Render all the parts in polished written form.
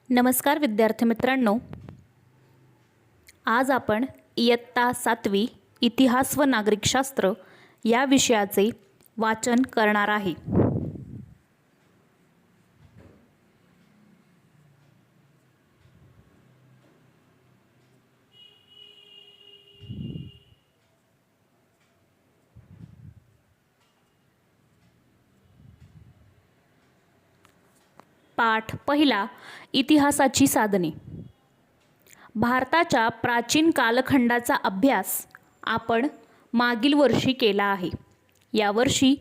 नमस्कार विद्यार्थी मित्रांनो, आज आपण इयत्ता 7वी इतिहास व नागरिकशास्त्र या विषयाचे वाचन करणार आहे. पाठ पहिला, इतिहासाची साधने. भारताच्या प्राचीन कालखंडाचा अभ्यास आपण मागील वर्षी केला आहे. यावर्षी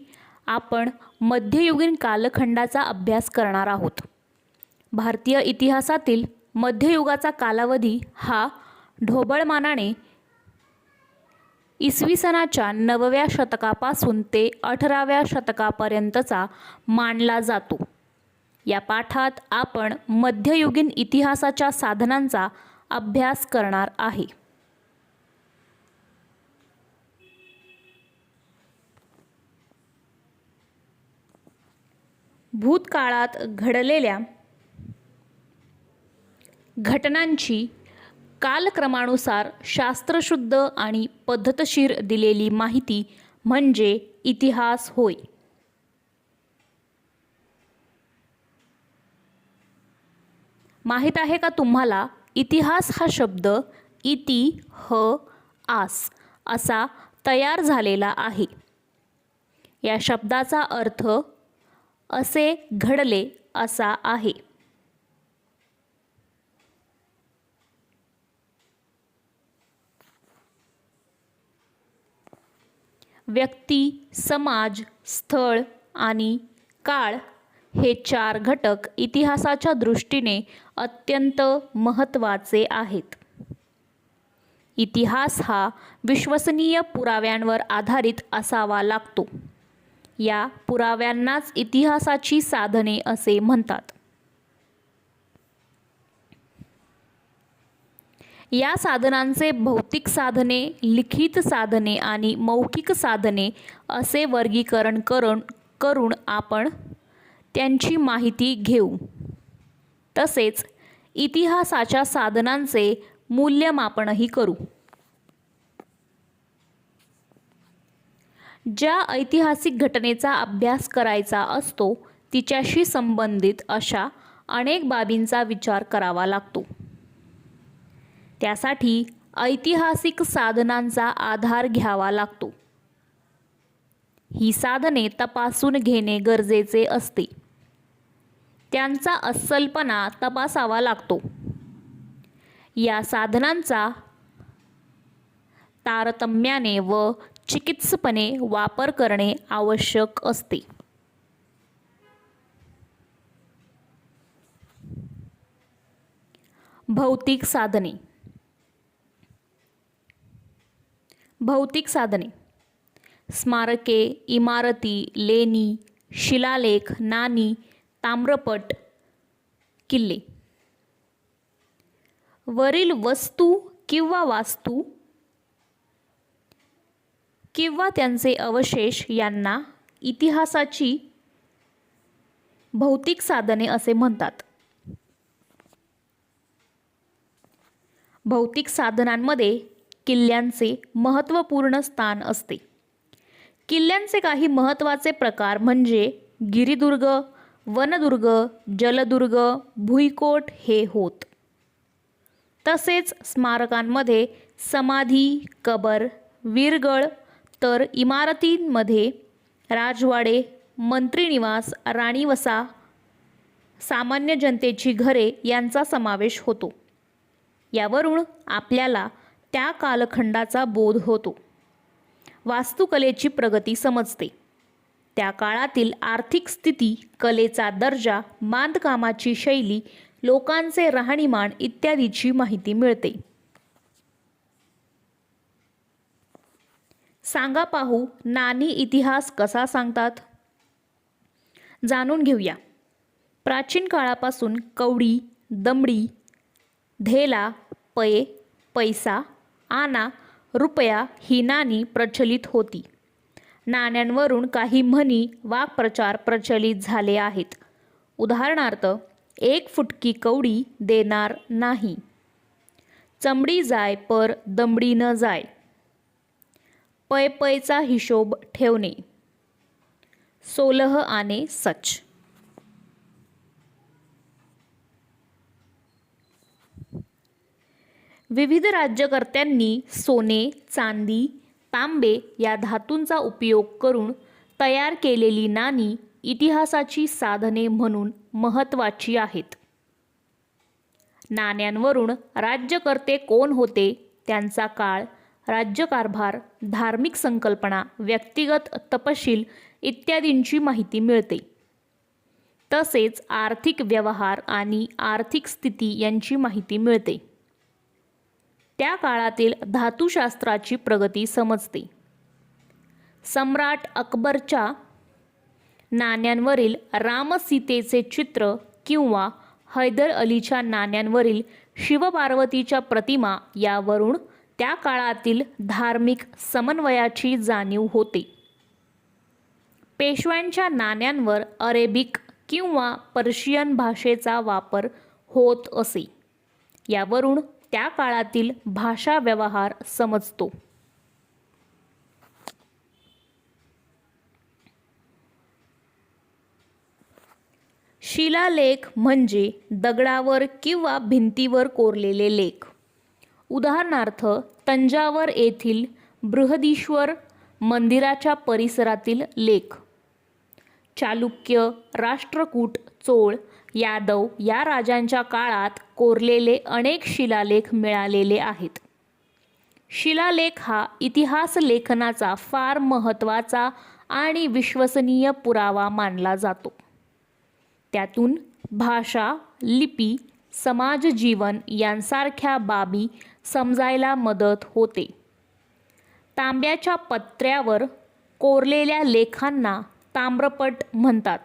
आपण मध्ययुगीन कालखंडाचा अभ्यास करणार आहोत. भारतीय इतिहासातील मध्ययुगाचा कालावधी हा ढोबळमानाने इसवी सनाच्या 9व्या शतकापासून ते 18व्या शतकापर्यंतचा मानला जातो. या पाठात आपण मध्ययुगीन इतिहासाच्या साधनांचा अभ्यास करणार आहे. भूतकाळात घडलेल्या घटनांची कालक्रमानुसार शास्त्रशुद्ध आणि पद्धतशीर दिलेली माहिती म्हणजे इतिहास होय. माहीत आहे का तुम्हाला, इतिहास हा शब्द इति ह आस असा तयार झालेला आहे. या शब्दाचा अर्थ असे घडले असा आहे. व्यक्ती, समाज, स्थळ आणि काळ हे 4 घटक इतिहासाच्या दृष्टीने अत्यंत महत्त्वाचे आहेत. इतिहास हा विश्वसनीय पुराव्यांवर आधारित असावा लागतो. या पुराव्यांनाच इतिहासाची साधने असे म्हणतात. या साधनांचे भौतिक साधने, लिखित साधने आणि मौखिक साधने असे वर्गीकरण करून आपण त्यांची माहिती घेऊ. तसेच इतिहासाच्या साधनांचे मूल्यमापनही करू. ज्या ऐतिहासिक घटनेचा अभ्यास करायचा असतो तिच्याशी संबंधित अशा अनेक बाबींचा विचार करावा लागतो. त्यासाठी ऐतिहासिक साधनांचा आधार घ्यावा लागतो. ही साधने तपासून घेणे गरजेचे असते. त्यांचा अस्सलपणा तपासावा लागतो. या साधनांचा तारतम्याने व चिकित्सपणे वापर करणे आवश्यक असते. भौतिक साधने. भौतिक साधने: स्मारके, इमारती, लेणी, शिलालेख, नाणी, ताम्रपट, किल्ले. वरील वस्तू किंवा वास्तू किंवा त्यांचे अवशेष यांना इतिहासाची भौतिक साधने असे म्हणतात. भौतिक साधनांमध्ये किल्ल्यांचे महत्त्वपूर्ण स्थान असते. किल्ल्यांचे काही महत्त्वाचे प्रकार म्हणजे गिरिदुर्ग, वनदुर्ग, जलदुर्ग, भुईकोट हे होत. तसेच स्मारकांमध्ये समाधी, कबर, वीरगळ, तर इमारतींमध्ये राजवाडे, मंत्रिनिवास, राणीवसा, सामान्य जनतेची घरे यांचा समावेश होतो. यावरून आपल्याला त्या कालखंडाचा बोध होतो. वास्तुकलेची प्रगती समजते. त्या काळातील आर्थिक स्थिती, कलेचा दर्जा, बांधकामाची शैली, लोकांचे राहणीमान इत्यादीची माहिती मिळते. सांगा पाहू, नाणी इतिहास कसा सांगतात? जाणून घेऊया. प्राचीन काळापासून कवडी, दमडी, धेला, पै, पैसा, आना, रुपया ही नाणी प्रचलित होती. नाण्यांवरून काही म्हणी, वाक्प्रचार प्रचलित झाले आहेत. उदाहरणार्थ, एक फुटकी कवडी देणार नाही. चमडी जाय पर दमडी न जाय. पै पैचा हिशोब ठेवणे. 16 आने सच. विविध राज्यकर्त्यांनी सोने, चांदी, तांबे या धातूंचा उपयोग करून तयार केलेली नाणी इतिहासाची साधने म्हणून महत्त्वाची आहेत. नाण्यांवरून राज्यकर्ते कोण होते, त्यांचा काळ, राज्यकारभार, धार्मिक संकल्पना, व्यक्तिगत तपशील इत्यादींची माहिती मिळते. तसेच आर्थिक व्यवहार आणि आर्थिक स्थिती यांची माहिती मिळते. त्या काळातील धातुशास्त्राची प्रगती समजते. सम्राट अकबरच्या नाण्यांवरील रामसीतेचे चित्र किंवा हैदर अलीच्या नाण्यांवरील शिवपार्वतीच्या प्रतिमा यावरून त्या काळातील धार्मिक समन्वयाची जाणीव होते. पेशव्यांच्या नाण्यांवर अरेबिक किंवा पर्शियन भाषेचा वापर होत असे. यावरून त्या काळातील भाषा व्यवहार समजतो. शिलालेख म्हणजे दगडावर किंवा भिंतीवर कोरलेले लेख. उदाहरणार्थ तंजावर येथील बृहदीश्वर मंदिराच्या परिसरातील लेख. चालुक्य, राष्ट्रकूट, चोळ, यादव या राजांच्या काळात कोरलेले अनेक शिलालेख मिळालेले आहेत. शिलालेख हा इतिहास लेखनाचा फार महत्त्वाचा आणि विश्वसनीय पुरावा मानला जातो. त्यातून भाषा, लिपी, समाजजीवन यांसारख्या बाबी समजायला मदत होते. तांब्याच्या पत्र्यावर कोरलेल्या लेखांना ताम्रपट म्हणतात.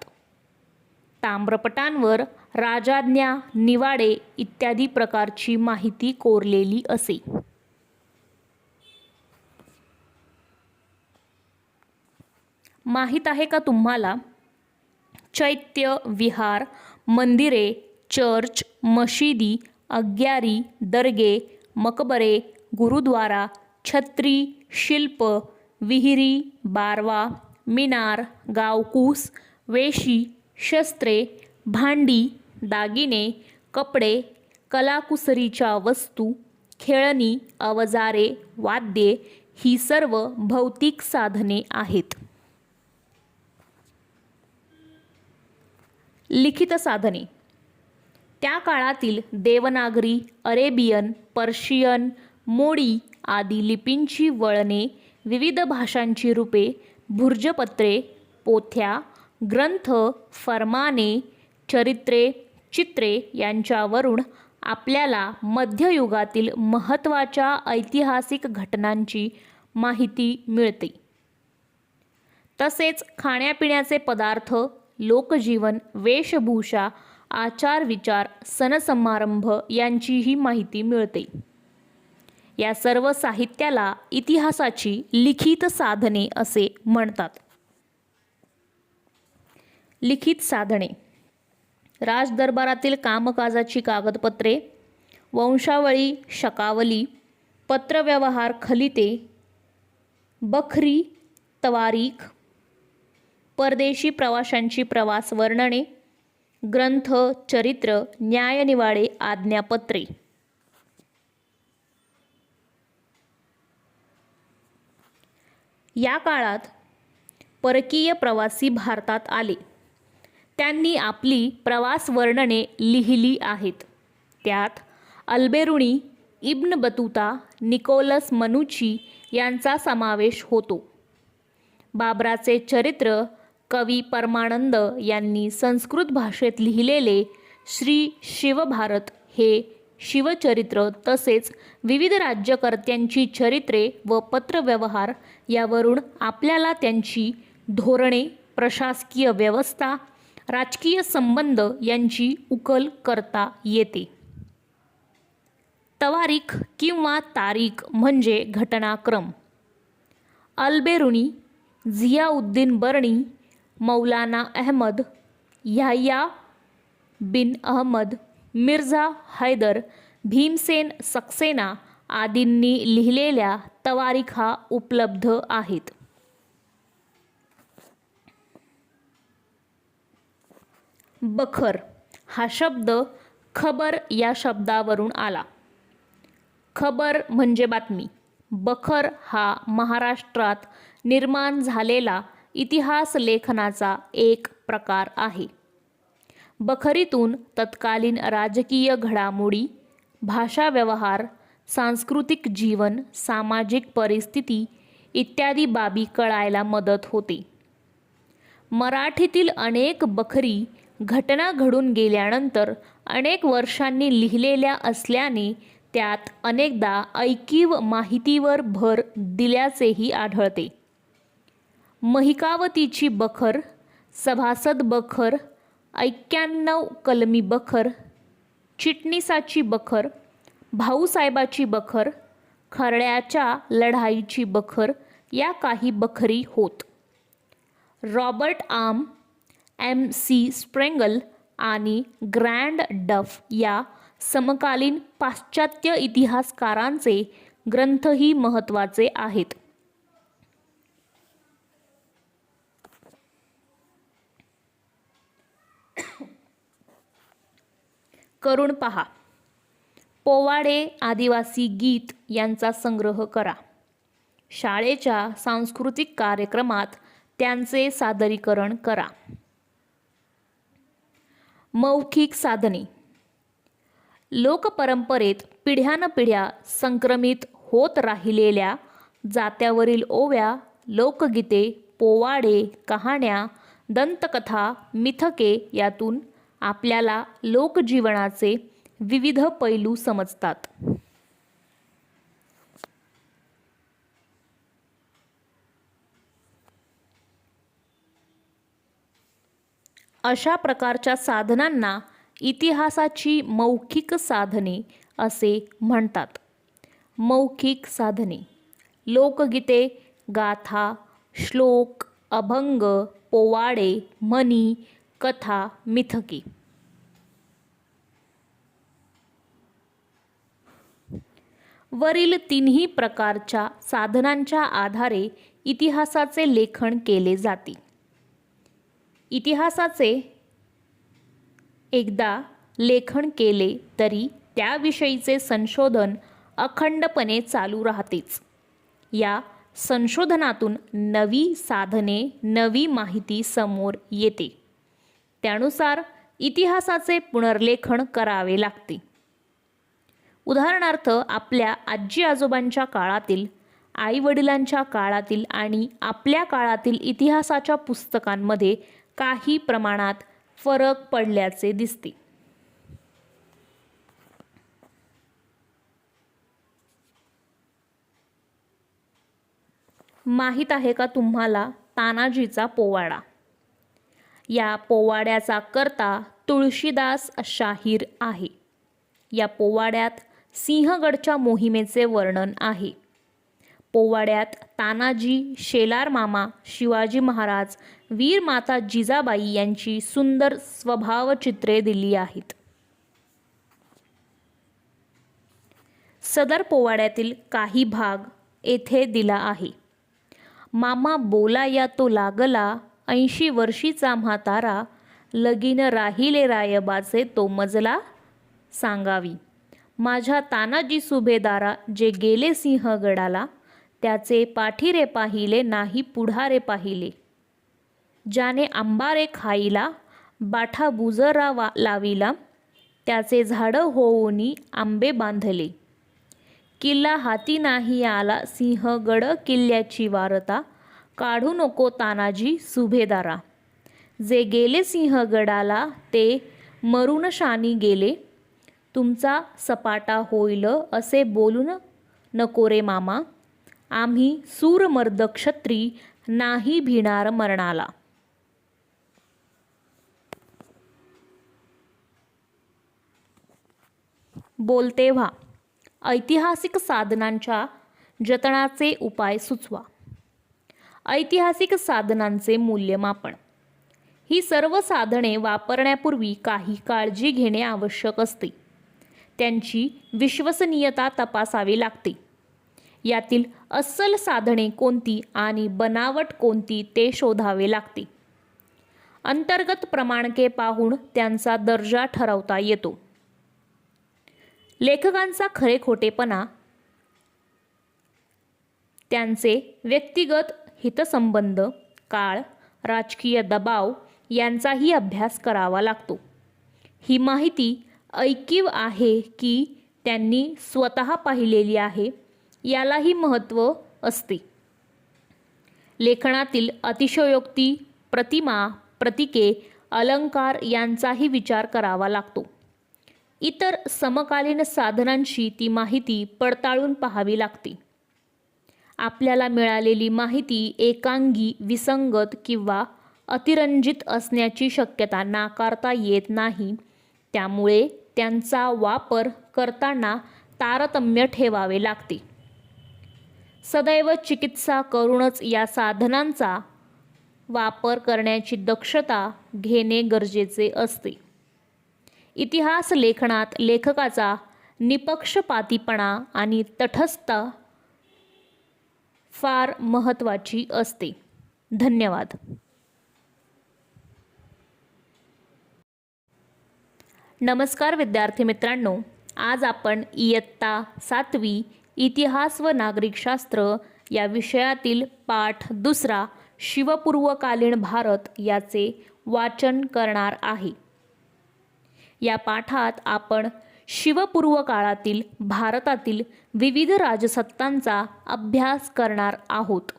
ताम्रपटांवर राजाज्ञा, निवाडे इत्यादी प्रकारची माहिती कोरलेली असे. माहीत आहे का तुम्हाला? चैत्य, विहार, मंदिरे, चर्च, मशिदी, अग्यारी, दर्गे, मकबरे, गुरुद्वारा, छत्री, शिल्प, विहिरी, बारवा, मिनार, गावकूस, वेशी, शस्त्रे, भांडी, दागिने, कपडे, कलाकुसरीच्या वस्तू, खेळणी, अवजारे, वाद्ये ही सर्व भौतिक साधने आहेत. लिखित साधने. त्या काळातील देवनागरी, अरेबियन, पर्शियन, मोडी आदी लिपींची वळणे, विविध भाषांची रूपे, भुर्जपत्रे, पोथ्या, ग्रंथ, फरमाने, चरित्रे, चित्रे यांच्यावरून आपल्याला मध्ययुगातील महत्त्वाच्या ऐतिहासिक घटनांची माहिती मिळते. तसेच खाण्यापिण्याचे पदार्थ, लोकजीवन, वेशभूषा, आचारविचार, सणसमारंभ यांचीही माहिती मिळते. या सर्व साहित्याला इतिहासाची लिखित साधने असे म्हणतात. लिखित साधने. राजदरबारातील कामकाजाची कागदपत्रे, वंशावळी, शकावली, पत्रव्यवहार, खलिते, बखरी, तवारीख, परदेशी प्रवाशांची प्रवास वर्णने, ग्रंथ, चरित्र, न्यायनिवाडे, आज्ञापत्रे. या काळात परकीय प्रवासी भारतात आले. त्यांनी आपली प्रवास वर्णने लिहिली आहेत. त्यात अल्बेरुनी, इब्न बतूता, निकोलस मनुची यांचा समावेश होतो. बाबराचे चरित्र कवी परमानंद यांनी संस्कृत भाषेत लिहिलेले श्री शिवभारत हे शिवचरित्र, तसेच विविध राज्यकर्त्यांची चरित्रे व पत्रव्यवहार यावरून आपल्याला त्यांची धोरणे, प्रशासकीय व्यवस्था, राजकीय संबंध यांची उकल करता येते. तवारीख किंवा तारीख म्हणजे घटनाक्रम. अल्बेरुनी, झियाउद्दीन बर्णी, मौलाना अहमद, याह्या बिन अहमद, मिर्झा हैदर, भीमसेन सक्सेना आदींनी लिहिलेल्या तवारिखा उपलब्ध आहेत. बखर हा शब्द खबर या शब्दावरून आला. खबर म्हणजे बातमी. बखर हा महाराष्ट्रात निर्माण झालेला इतिहास लेखनाचा एक प्रकार आहे. बखरीतून तत्कालीन राजकीय घडामोडी, भाषा व्यवहार, सांस्कृतिक जीवन, सामाजिक परिस्थिती इत्यादी बाबी कळायला मदत होते. मराठीतील अनेक बखरी घटना घडून गेल्यानंतर अनेक वर्षांनी लिहिलेल्या असल्याने त्यात अनेकदा ऐकीव माहितीवर भर दिल्याचेही आढळते. महिकावतीची बखर, सभासद बखर, 91 कलमी बखर, चिटणीसाची बखर, भाऊसाहेबाची बखर, खर्ड्याच्या लढाईची बखर या काही बखरी होत. रॉबर्ट आम, MC स्प्रेंगल आणि ग्रँड डफ या समकालीन पाश्चात्य इतिहासकारांचे ग्रंथही महत्त्वाचे आहेत. करून पहा. पोवाडे, आदिवासी गीत यांचा संग्रह करा. शाळेच्या सांस्कृतिक कार्यक्रमात त्यांचे सादरीकरण करा. मौखिक साधने. लोकपरंपरेत पिढ्यानपिढ्या संक्रमित होत राहिलेल्या जात्यावरील ओव्या, लोकगीते, पोवाडे, कहाण्या, दंतकथा, मिथके यातून आपल्याला लोकजीवनाचे विविध पैलू समजतात. अशा प्रकारच्या साधनांना इतिहासाची मौखिक साधने असे म्हणतात. मौखिक साधने: लोकगीते, गाथा, श्लोक, अभंग, पोवाडे, म्हणी, कथा, मिथके. वरील तिन्ही प्रकारच्या साधनांच्या आधारे इतिहासाचे लेखन केले जाते. इतिहासाचे एकदा लेखन केले तरी त्याविषयीचे संशोधन अखंडपणे चालू राहतेच. या संशोधनातून नवी साधने, नवी माहिती समोर येते. त्यानुसार इतिहासाचे पुनर्लेखन करावे लागते. उदाहरणार्थ, आपल्या आजी आजोबांच्या काळातील, आईवडिलांच्या काळातील आणि आपल्या काळातील इतिहासाच्या पुस्तकांमध्ये काही प्रमाणात फरक पडल्याचे दिसते. माहीत आहे का तुम्हाला तानाजीचा पोवाडा? या पोवाड्याचा कर्ता तुळशीदास शाहीर आहे. या पोवाड्यात सिंहगडच्या मोहिमेचे वर्णन आहे. पोवाड्यात तानाजी, शेलार मामा, शिवाजी महाराज, वीर माता जिजाबाई यांची सुंदर स्वभावचित्रे दिली आहेत. सदर पोवाड्यातील काही भाग येथे दिला आहे. मामा बोलाया तो लागला, 80 वर्षीचा म्हातारा, लगीन राहिले रायबाचे तो मजला सांगावी. माझ्या तानाजी सुभेदारा, जे गेले सिंहगडाला, त्याचे पाठीरे पाहिले नाही पुढारे पाहिले. ज्याने आंबारे खाईला, बाठा बुजरा लाविला, त्याचे झाडं होऊनी आंबे बांधले. किल्ला हाती नाही आला, सिंहगड किल्ल्याची वारता, काढू नको तानाजी सुभेदारा. जे गेले सिंहगडाला, ते मरून शानी गेले. तुमचा सपाटा होईल असे बोलून नको रे मामा. आम्ही सूरमर्द क्षत्री, नाही भिणार मरणाला. बोलते व्हा. ऐतिहासिक साधनांच्या जतनाचे उपाय सुचवा. ऐतिहासिक साधनांचे मूल्यमापन. ही सर्व साधने वापरण्यापूर्वी काही काळजी घेणे आवश्यक असते. त्यांची विश्वसनीयता तपासावी लागते. यातील अस्सल साधने कोणती आणि बनावट कोणती ते शोधावे लागते. अंतर्गत प्रमाणके पाहून त्यांचा दर्जा ठरवता येतो. लेखकांचा खरे खोटेपणा, त्यांचे व्यक्तिगत हितसंबंध, काळ, राजकीय दबाव यांचाही अभ्यास करावा लागतो. ही माहिती ऐकीव आहे की त्यांनी स्वतः पाहिलेली आहे यालाही महत्त्व असते. लेखनातील अतिशयोक्ती, प्रतिमा, प्रतीके, अलंकार यांचाही विचार करावा लागतो. इतर समकालीन साधनांशी ती माहिती पडताळून पाहावी लागते. आपल्याला मिळालेली माहिती एकांगी, विसंगत किंवा अतिरंजित असण्याची शक्यता नाकारता येत नाही. त्यामुळे त्यांचा वापर करताना तारतम्य ठेवावे लागते. सदैव चिकित्सा करूनच या साधनांचा वापर करण्याची दक्षता घेणे गरजेचे असते. इतिहास लेखनात लेखकाचा निपक्षपातीपणा आणि तटस्थता फार महत्त्वाची असते. धन्यवाद. नमस्कार विद्यार्थी मित्रांनो, आज आपण इयत्ता 7वी इतिहास व नागरिकशास्त्र या विषयातील पाठ 2 शिवपूर्वकालीन भारत याचे वाचन करणार आहे. या पाठात आपण शिवपूर्व काळातील भारतातील विविध राजसत्तांचा अभ्यास करणार आहोत.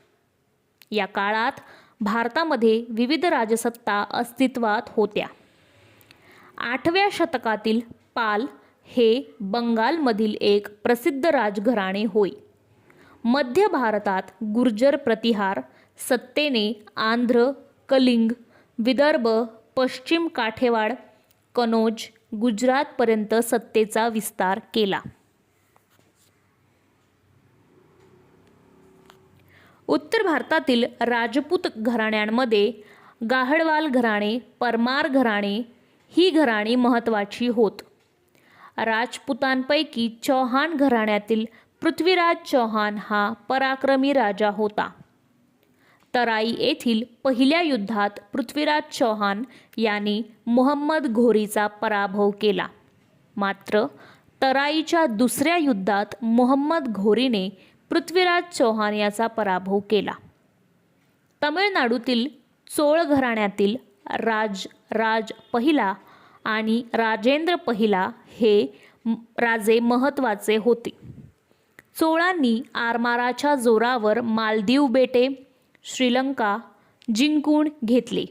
या काळात भारतामध्ये विविध राजसत्ता अस्तित्वात होत्या. 8व्या शतकातील पाल हे बंगालमधील एक प्रसिद्ध राजघराणे होय. मध्य भारतात गुर्जर प्रतिहार सत्तेने आंध्र, कलिंग, विदर्भ, पश्चिम काठेवाड, कनौज, गुजरातपर्यंत सत्तेचा विस्तार केला. उत्तर भारतातील राजपूत घराण्यांमध्ये गाहडवाल घराणे, परमार घराणे ही घराणी महत्त्वाची होत. राजपुतांपैकी चौहान घराण्यातील पृथ्वीराज चौहान हा पराक्रमी राजा होता. तराई येथील पहिल्या युद्धात पृथ्वीराज चौहान यांनी मोहम्मद घोरीचा पराभव केला. मात्र तराईच्या दुसऱ्या युद्धात मोहम्मद घोरीने पृथ्वीराज चौहान याचा पराभव केला. तमिळनाडूतील चोळ घराण्यातील राज पहिला आणि राजेंद्र पहिला हे राजे महत्त्वाचे होते. चोळांनी आरमाराच्या जोरावर मालदीव बेटे, श्रीलंका जिंकून घेतले.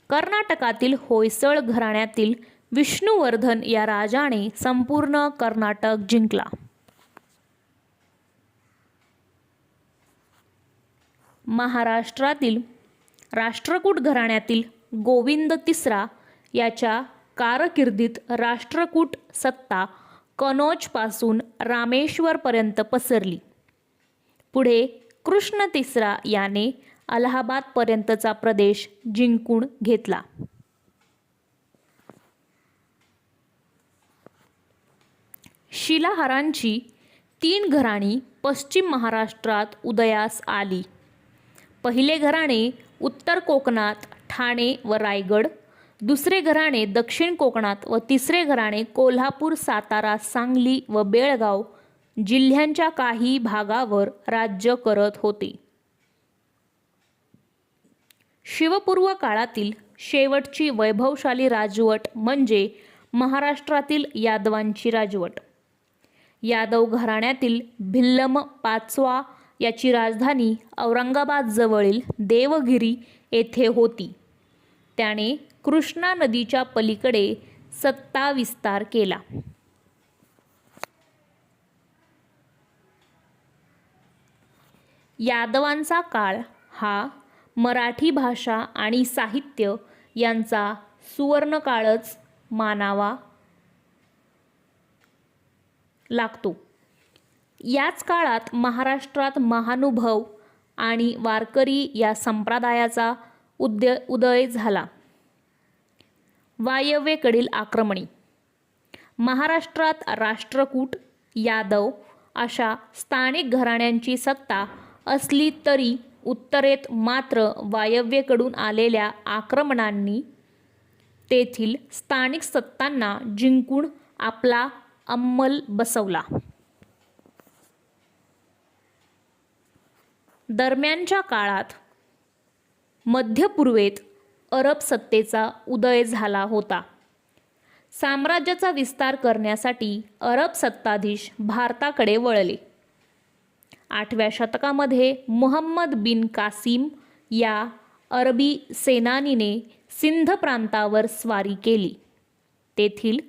कर्नाटकातील होयसळ घराण्यातील विष्णुवर्धन या राजाने संपूर्ण कर्नाटक जिंकला. महाराष्ट्रातील राष्ट्रकूट घराण्यातील गोविंद तिसरा याच्या कारकिर्दीत राष्ट्रकूट सत्ता कनौजपासून रामेश्वरपर्यंत पसरली. पुढे कृष्ण तिसरा याने अलाहाबादपर्यंतचा प्रदेश जिंकून घेतला. शिलाहारांची 3 घराणी पश्चिम महाराष्ट्रात उदयास आली. पहिले घराणे उत्तर कोकणात ठाणे व रायगड, दुसरे घराणे दक्षिण कोकणात व तिसरे घराणे कोल्हापूर, सातारा, सांगली व बेळगाव जिल्ह्यांच्या काही भागावर राज्य करत होते. शिवपूर्व काळातील शेवटची वैभवशाली राजवट म्हणजे महाराष्ट्रातील यादवांची राजवट. यादव घराण्यातील भिल्लम पाचवा याची राजधानी औरंगाबाद जवळील देवगिरी येथे होती. त्याने कृष्णा नदीच्या पलीकडे सत्ता विस्तार केला. यादवांचा काळ हा मराठी भाषा आणि साहित्य यांचा सुवर्णकाळच मानावा लागतो. याच काळात महाराष्ट्रात महानुभाव आणि वारकरी या संप्रदायाचा उदय झाला. वायव्येकडील आक्रमणे. महाराष्ट्रात राष्ट्रकूट, यादव अशा स्थानिक घराण्यांची सत्ता असली तरी उत्तरेत मात्र वायव्येकडून आलेल्या आक्रमणांनी तेथील स्थानिक सत्तांना जिंकून आपला अंमल बसवला. दरम्यानच्या काळात मध्य पूर्वेत अरब सत्तेचा उदय झाला होता. साम्राज्याचा विस्तार करण्यासाठी अरब सत्ताधीश भारताकडे वळले. 8व्या शतकामध्ये मुहम्मद बिन कासिम या अरबी सेनानीने सिंध प्रांतावर स्वारी केली. तेथील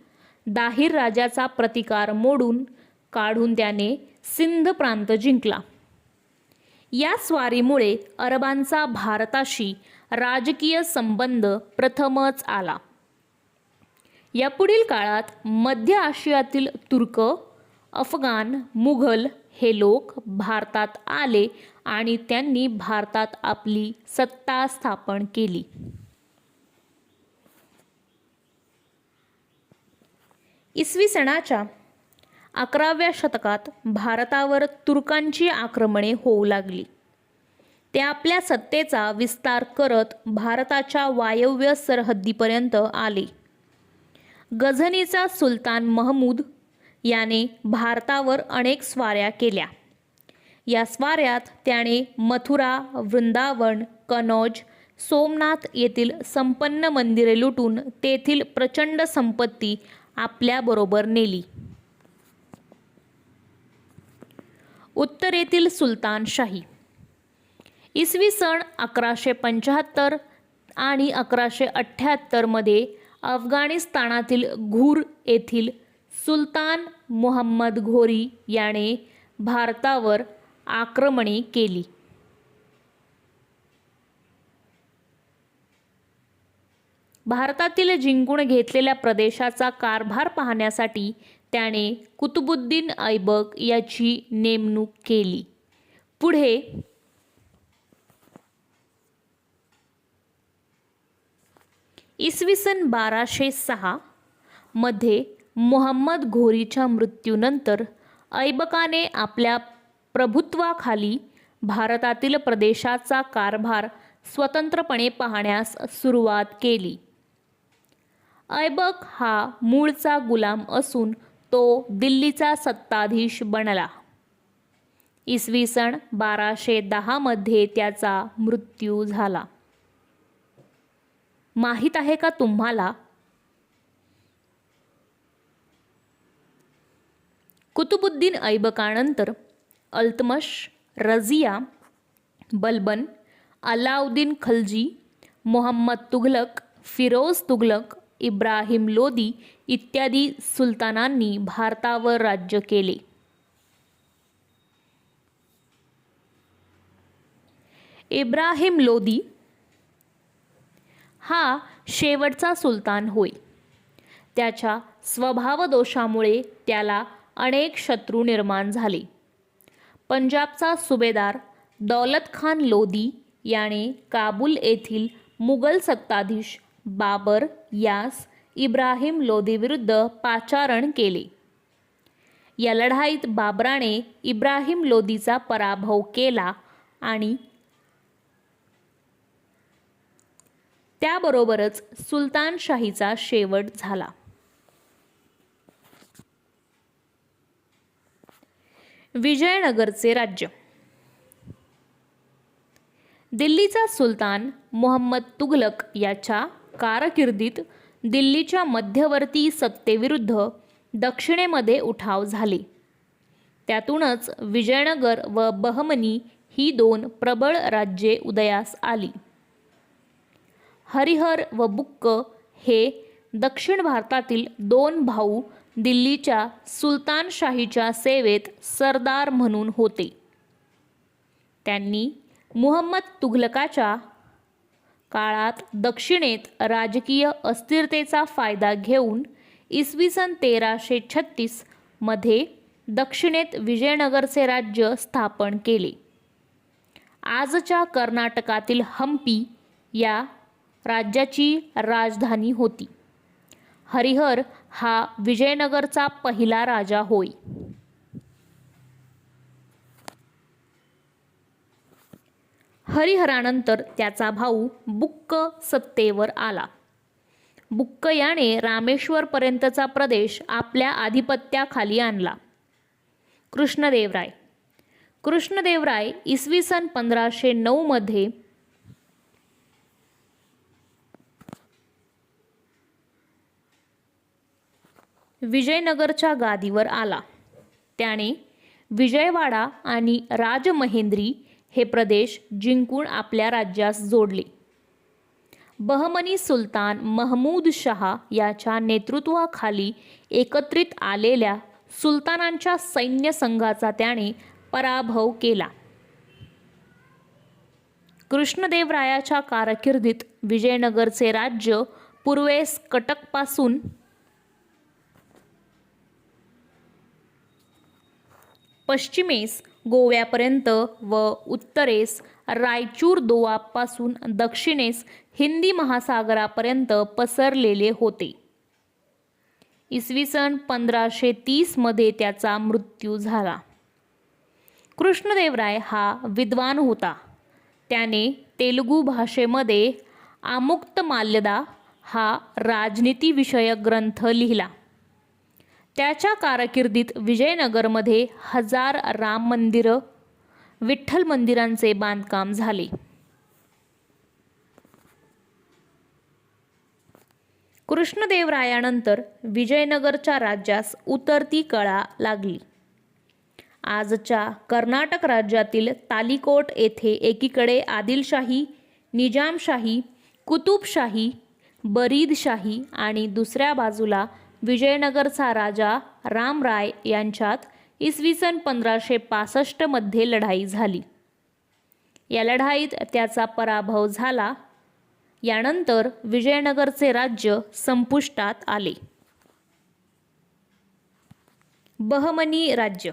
दाहिर राजाचा प्रतिकार मोडून काढून त्याने सिंध प्रांत जिंकला. या स्वारीमुळे अरबांचा भारताशी राजकीय संबंध प्रथमच आला. यापुढील काळात मध्य आशियातील तुर्क, अफगाण, मुघल हे लोक भारतात आले आणि त्यांनी भारतात आपली सत्ता स्थापन केली. इसवी सणाच्या 11व्या शतकात भारतावर तुर्कांची आक्रमणे होऊ लागली. ते आपल्या सत्तेचा विस्तार करत भारताच्या वायव्य सरहद्दीपर्यंत आले. गझनीचा सुलतान महमूद याने भारतावर अनेक स्वाऱ्या केल्या. या स्वाऱ्यात त्याने मथुरा, वृंदावन, कनौज, सोमनाथ येथील संपन्न मंदिरे लुटून तेथील प्रचंड संपत्ती आपल्याबरोबर नेली. उत्तरेतील सुलतानशाही. इसवी सन 1175 आणि 1178 मध्ये अफगाणिस्तानातील घूर येथील सुलतान मुहम्मद घोरी याने भारतावर आक्रमणे केली. भारतातील जिंकून घेतलेल्या प्रदेशाचा कारभार पाहण्यासाठी त्याने कुतुबुद्दीन ऐबक याची नेमणूक केली. पुढे इसवी सन 1206 मध्ये मुहम्मद घोरीच्या मृत्यूनंतर ऐबकाने आपल्या प्रभुत्वाखाली भारतातील प्रदेशाचा कारभार स्वतंत्रपणे पाहण्यास सुरुवात केली. ऐबक हा मूळचा गुलाम असून तो दिल्लीचा सत्ताधीश बनला. इसवी सन 1210 मध्ये त्याचा मृत्यू झाला. माहीत आहे का तुम्हाला, कुतुबुद्दीन ऐबकानंतर अल्तमश, रझिया, बलबन, अलाउद्दीन खलजी, मोहम्मद तुघलक, फिरोज तुघलक, इब्राहिम लोदी इत्यादी सुलतानांनी भारतावर राज्य केले. इब्राहिम लोदी हा शेवटचा सुलतान होय. त्याच्या स्वभावदोषामुळे त्याला अनेक शत्रू निर्माण झाले. पंजाबचा सुभेदार दौलत खान लोदी याने काबूल येथील मुघल सत्ताधीश बाबर यास इब्राहिम लोदीविरुद्ध पाचारण केले. या लढाईत बाबराने इब्राहिम लोदीचा पराभव केला आणि त्याबरोबरच सुलतानशाहीचा शेवट झाला. विजयनगरचे राज्य. दिल्लीचा सुलतान मुहम्मद तुघलक याच्या कारकिर्दीत दिल्लीच्या मध्यवर्ती सत्तेविरुद्ध दक्षिणेमध्ये उठाव झाले. त्यातूनच विजयनगर व बहमनी ही दोन प्रबळ राज्ये उदयास आली. हरिहर व बुक्क हे दक्षिण भारतातील दोन भाऊ दिल्लीच्या सुलतानशाहीच्या सेवेत सरदार म्हणून होते. त्यांनी मुहम्मद तुघलकाच्या काळात दक्षिणेत राजकीय अस्थिरतेचा फायदा घेऊन इसवी सन 1336 मध्ये दक्षिणेत विजयनगरचे राज्य स्थापन केले. आजच्या कर्नाटकातील हंपी या राज्याची राजधानी होती. हरिहर हा विजयनगरचा पहिला राजा होय. हरिहरानंतर त्याचा भाऊ बुक्क सत्तेवर आला. बुक्क याने रामेश्वरपर्यंतचा प्रदेश आपल्या आधिपत्याखाली आणला. कृष्णदेवराय इसवी सन 1509 मध्ये विजयनगरच्या गादीवर आला. त्याने विजयवाडा आणि राजमहेंद्री हे प्रदेश जिंकून आपल्या राज्यास जोडले. बहमनी सुलतान महमूद शहा याच्या नेतृत्वाखाली एकत्रित आलेल्या सुलतानांच्या सैन्य संघाचा त्याने पराभव केला. कृष्णदेवरायाच्या कारकिर्दीत विजयनगरचे राज्य पूर्वेस कटकपासून पश्चिमेस गोव्यापर्यंत व उत्तरेस रायचूर दोआबपासून दक्षिणेस हिंदी महासागरापर्यंत पसरलेले होते. इसवी सन 1530 मध्ये त्याचा मृत्यू झाला. कृष्णदेवराय हा विद्वान होता. त्याने तेलुगू भाषेमध्ये आमुक्तमाल्यदा हा राजनीतिविषयक ग्रंथ लिहिला. त्याच्या कारकिर्दीत विजयनगरमध्ये 1000 राम मंदिरं, विठ्ठल मंदिरांचे बांधकाम झाले. कृष्णदेवरायानंतर विजयनगरच्या राज्यास उतरती कळा लागली. आजच्या कर्नाटक राज्यातील तालिकोट येथे एकीकडे आदिलशाही, निजामशाही, कुतुबशाही, बरीदशाही आणि दुसऱ्या बाजूला विजयनगरचा राजा रामराय यांच्यात इसवी सन 1565 मध्ये लढाई झाली. या लढाईत त्याचा पराभव झाला. यानंतर विजयनगरचे राज्य संपुष्टात आले. बहमनी राज्य.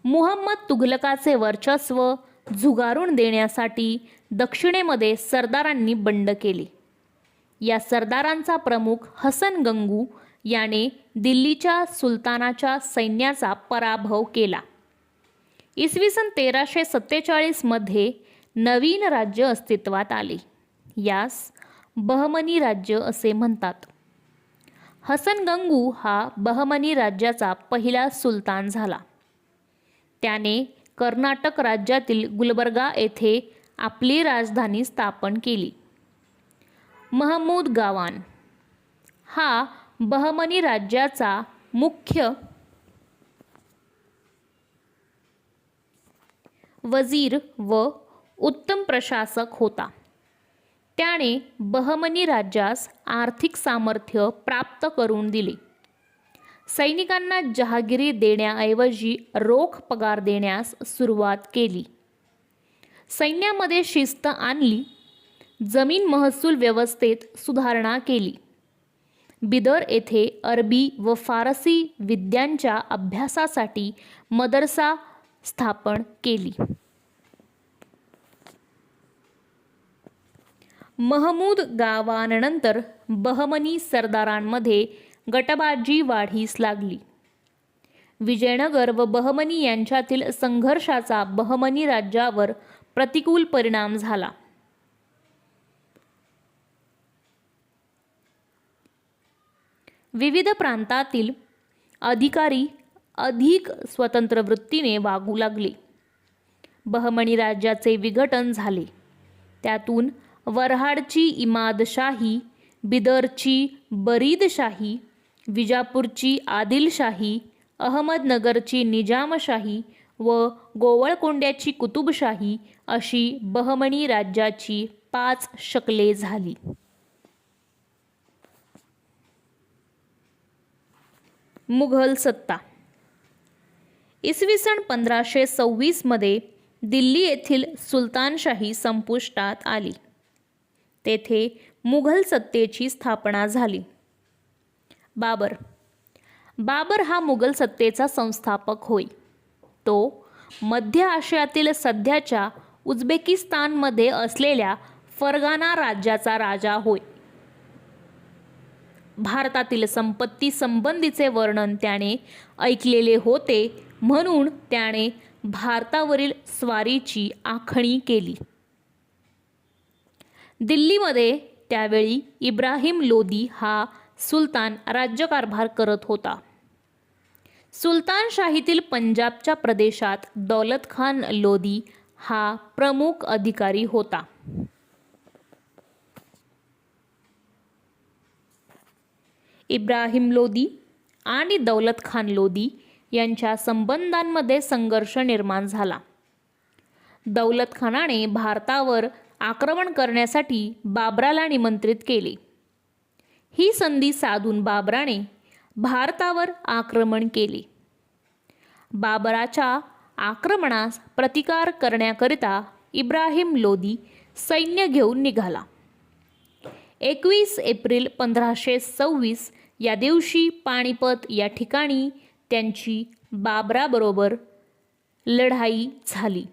मुहम्मद तुघलकाचे वर्चस्व झुगारून देण्यासाठी दक्षिणेमध्ये सरदारांनी बंड केले. या सरदारांचा प्रमुख हसन गंगू याने दिल्लीच्या सुलतानाच्या सैन्याचा पराभव केला. इसवी सन 1347 मध्ये नवीन राज्य अस्तित्वात आले. यास बहमनी राज्य असे म्हणतात. हसन गंगू हा बहमनी राज्याचा पहिला सुलतान झाला. त्याने कर्नाटक राज्यातील गुलबर्गा येथे आपली राजधानी स्थापन केली. महमूद गावान हा बहमनी राज्याचा मुख्य वजीर व उत्तम प्रशासक होता. त्याने बहमनी राज्यास आर्थिक सामर्थ्य प्राप्त करून दिले. सैनिकांना जहागिरी देण्याऐवजी रोख पगार देण्यास सुरुवात केली. सैन्यामध्ये शिस्त आणली. जमीन महसूल व्यवस्थेत सुधारणा केली. बिदर येथे अरबी व फारसी विद्यांच्या अभ्यासासाठी मदरसा स्थापन केली. महमूद गावानंतर बहमनी सरदारांमध्ये गटबाजी वाढीस लागली. विजयनगर व बहमनी यांच्यातील संघर्षाचा बहमनी राज्यावर प्रतिकूल परिणाम झाला. विविध प्रांतातील अधिकारी अधिक स्वतंत्र वृत्तीने वागू लागले. बहमनी राज्याचे विघटन झाले. त्यातून वरहाडची इमादशाही, बिदरची बरीदशाही, विजापूरची आदिलशाही, अहमदनगरची निजामशाही व गोवळकोंड्याची कुतुबशाही अशी बहमनी राज्याची 5 शकले झाली. मुघल सत्ता. इसवी सन 1526 मध्ये दिल्ली येथील सुलतानशाही संपुष्टात आली. तेथे मुघल सत्तेची स्थापना झाली. बाबर हा मुघल सत्तेचा संस्थापक होय. तो मध्य आशियातील सध्याच्या उझबेकिस्तानमध्ये असलेल्या फरगाना राज्याचा राजा होय. भारतातील संपत्ती संबंधीचे वर्णन त्याने ऐकलेले होते, म्हणून त्याने भारतावरील स्वारीची आखणी केली. दिल्लीमध्ये त्यावेळी इब्राहिम लोदी हा सुलतान राज्यकारभार करत होता. सुलतानशाहीतील पंजाबच्या प्रदेशात दौलत खान लोदी हा प्रमुख अधिकारी होता. इब्राहिम लोदी आणि दौलत खान लोदी यांच्या संबंधांमध्ये संघर्ष निर्माण झाला. दौलत खानाने भारतावर आक्रमण करण्यासाठी बाबराला निमंत्रित केले. ही संधी साधून बाबराने भारतावर आक्रमण केले. बाबराच्या आक्रमणास प्रतिकार करण्याकरिता इब्राहिम लोदी सैन्य घेऊन निघाला. 21 एप्रिल 1526 या दिवशी पानिपत या ठिकाणी त्यांची बाबराबरोबर लढाई झाली.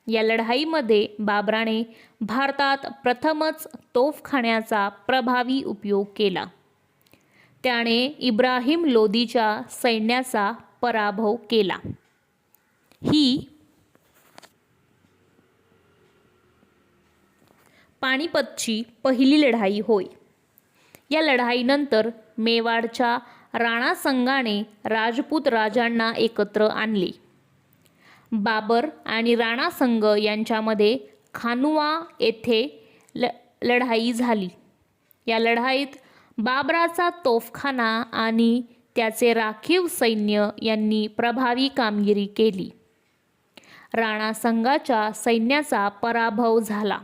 या लढाईमध्ये बाबराने भारतात प्रथमच तोफखान्याचा प्रभावी उपयोग केला. त्याने इब्राहिम लोदीच्या सैन्याचा पराभव केला. ही पानिपतची पहिली लढाई होय. या लढाईनंतर मेवाडच्या राणा संगाने राजपूत राजांना एकत्र आणले. बाबर आणि राणा संग यांच्यामध्ये खानुआ येथे लढाई झाली. या लढाईत बाबराचा तोफखाना आणि त्याचे राखीव सैन्य यांनी प्रभावी कामगिरी केली. राणा संगाच्या सैन्याचा पराभव झाला.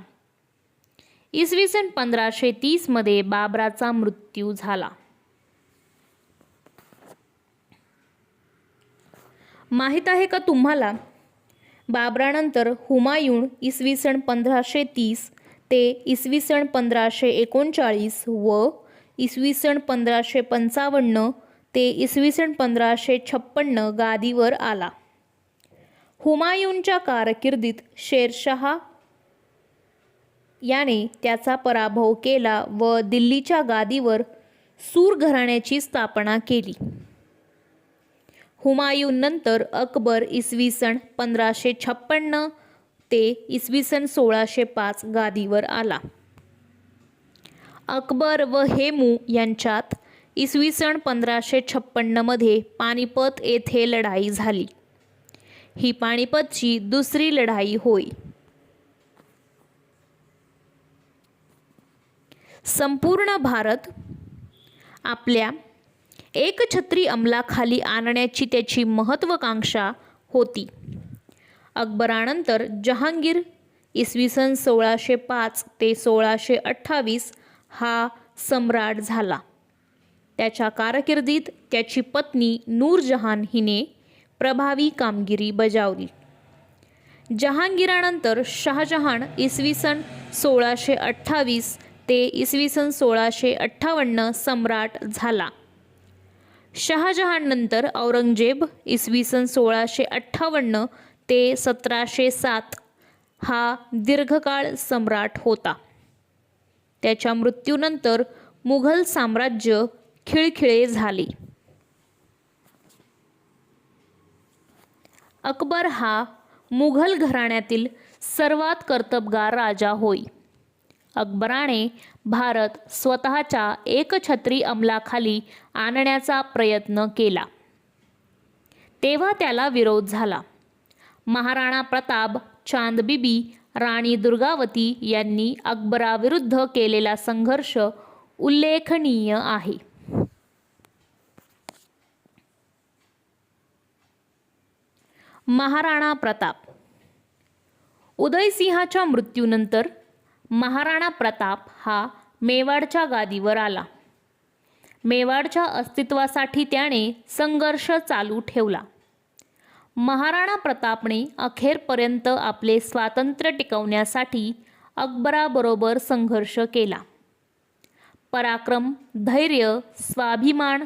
इसवी सन 1530 मध्ये बाबराचा मृत्यू झाला. माहीत आहे का तुम्हाला, बाबरानंतर हुमायून इसवी सन 1530 ते इसवी सन 1539 व इसवी सन 1555 ते इसवी सन 1556 गादीवर आला. हुमायूनच्या कारकिर्दीत शेरशाह याने त्याचा पराभव केला व दिल्लीच्या गादीवर सूर घराण्याची स्थापना केली. हुमायून नंतर अकबर इसवी सन 1556 ते इसवी सन 1605 गादीवर आला. अकबर व हेमू यांच्यात इसवी सन 1556 मध्ये पानिपत येथे लढाई झाली. ही पानिपतची दुसरी लढाई होय. संपूर्ण भारत आपल्या एकछत्री अंमलाखाली आणण्याची त्याची महत्त्वाकांक्षा होती. अकबरानंतर जहांगीर इसवी सन 1605 ते 1628 हा सम्राट झाला. त्याच्या कारकिर्दीत त्याची पत्नी नूरजहान हिने प्रभावी कामगिरी बजावली. जहांगीरानंतर शहाजहान इसवी सन 1628 ते इसवी सन 1658 सम्राट झाला. शहाजहाननंतर औरंगजेब इसवी सन 1658 ते 1707 हा दीर्घकाळ सम्राट होता. त्याच्या मृत्यूनंतर मुघल साम्राज्य खिळखिळे झाले. अकबर हा मुघल घराण्यातील सर्वात कर्तबगार राजा होय. अकबराने भारत स्वतःच्या एकछत्री अंमलाखाली आणण्याचा प्रयत्न केला, तेव्हा त्याला विरोध झाला. महाराणा प्रताप, चांदबिबी, राणी दुर्गावती यांनी अकबराविरुद्ध केलेला संघर्ष उल्लेखनीय आहे. महाराणा प्रताप. उदयसिंहाच्या मृत्यूनंतर महाराणा प्रताप हा मेवाडच्या गादीवर आला. मेवाडच्या अस्तित्वासाठी त्याने संघर्ष चालू ठेवला. महाराणा प्रतापने अखेरपर्यंत आपले स्वातंत्र्य टिकवण्यासाठी अकबराबरोबर संघर्ष केला. पराक्रम, धैर्य, स्वाभिमान,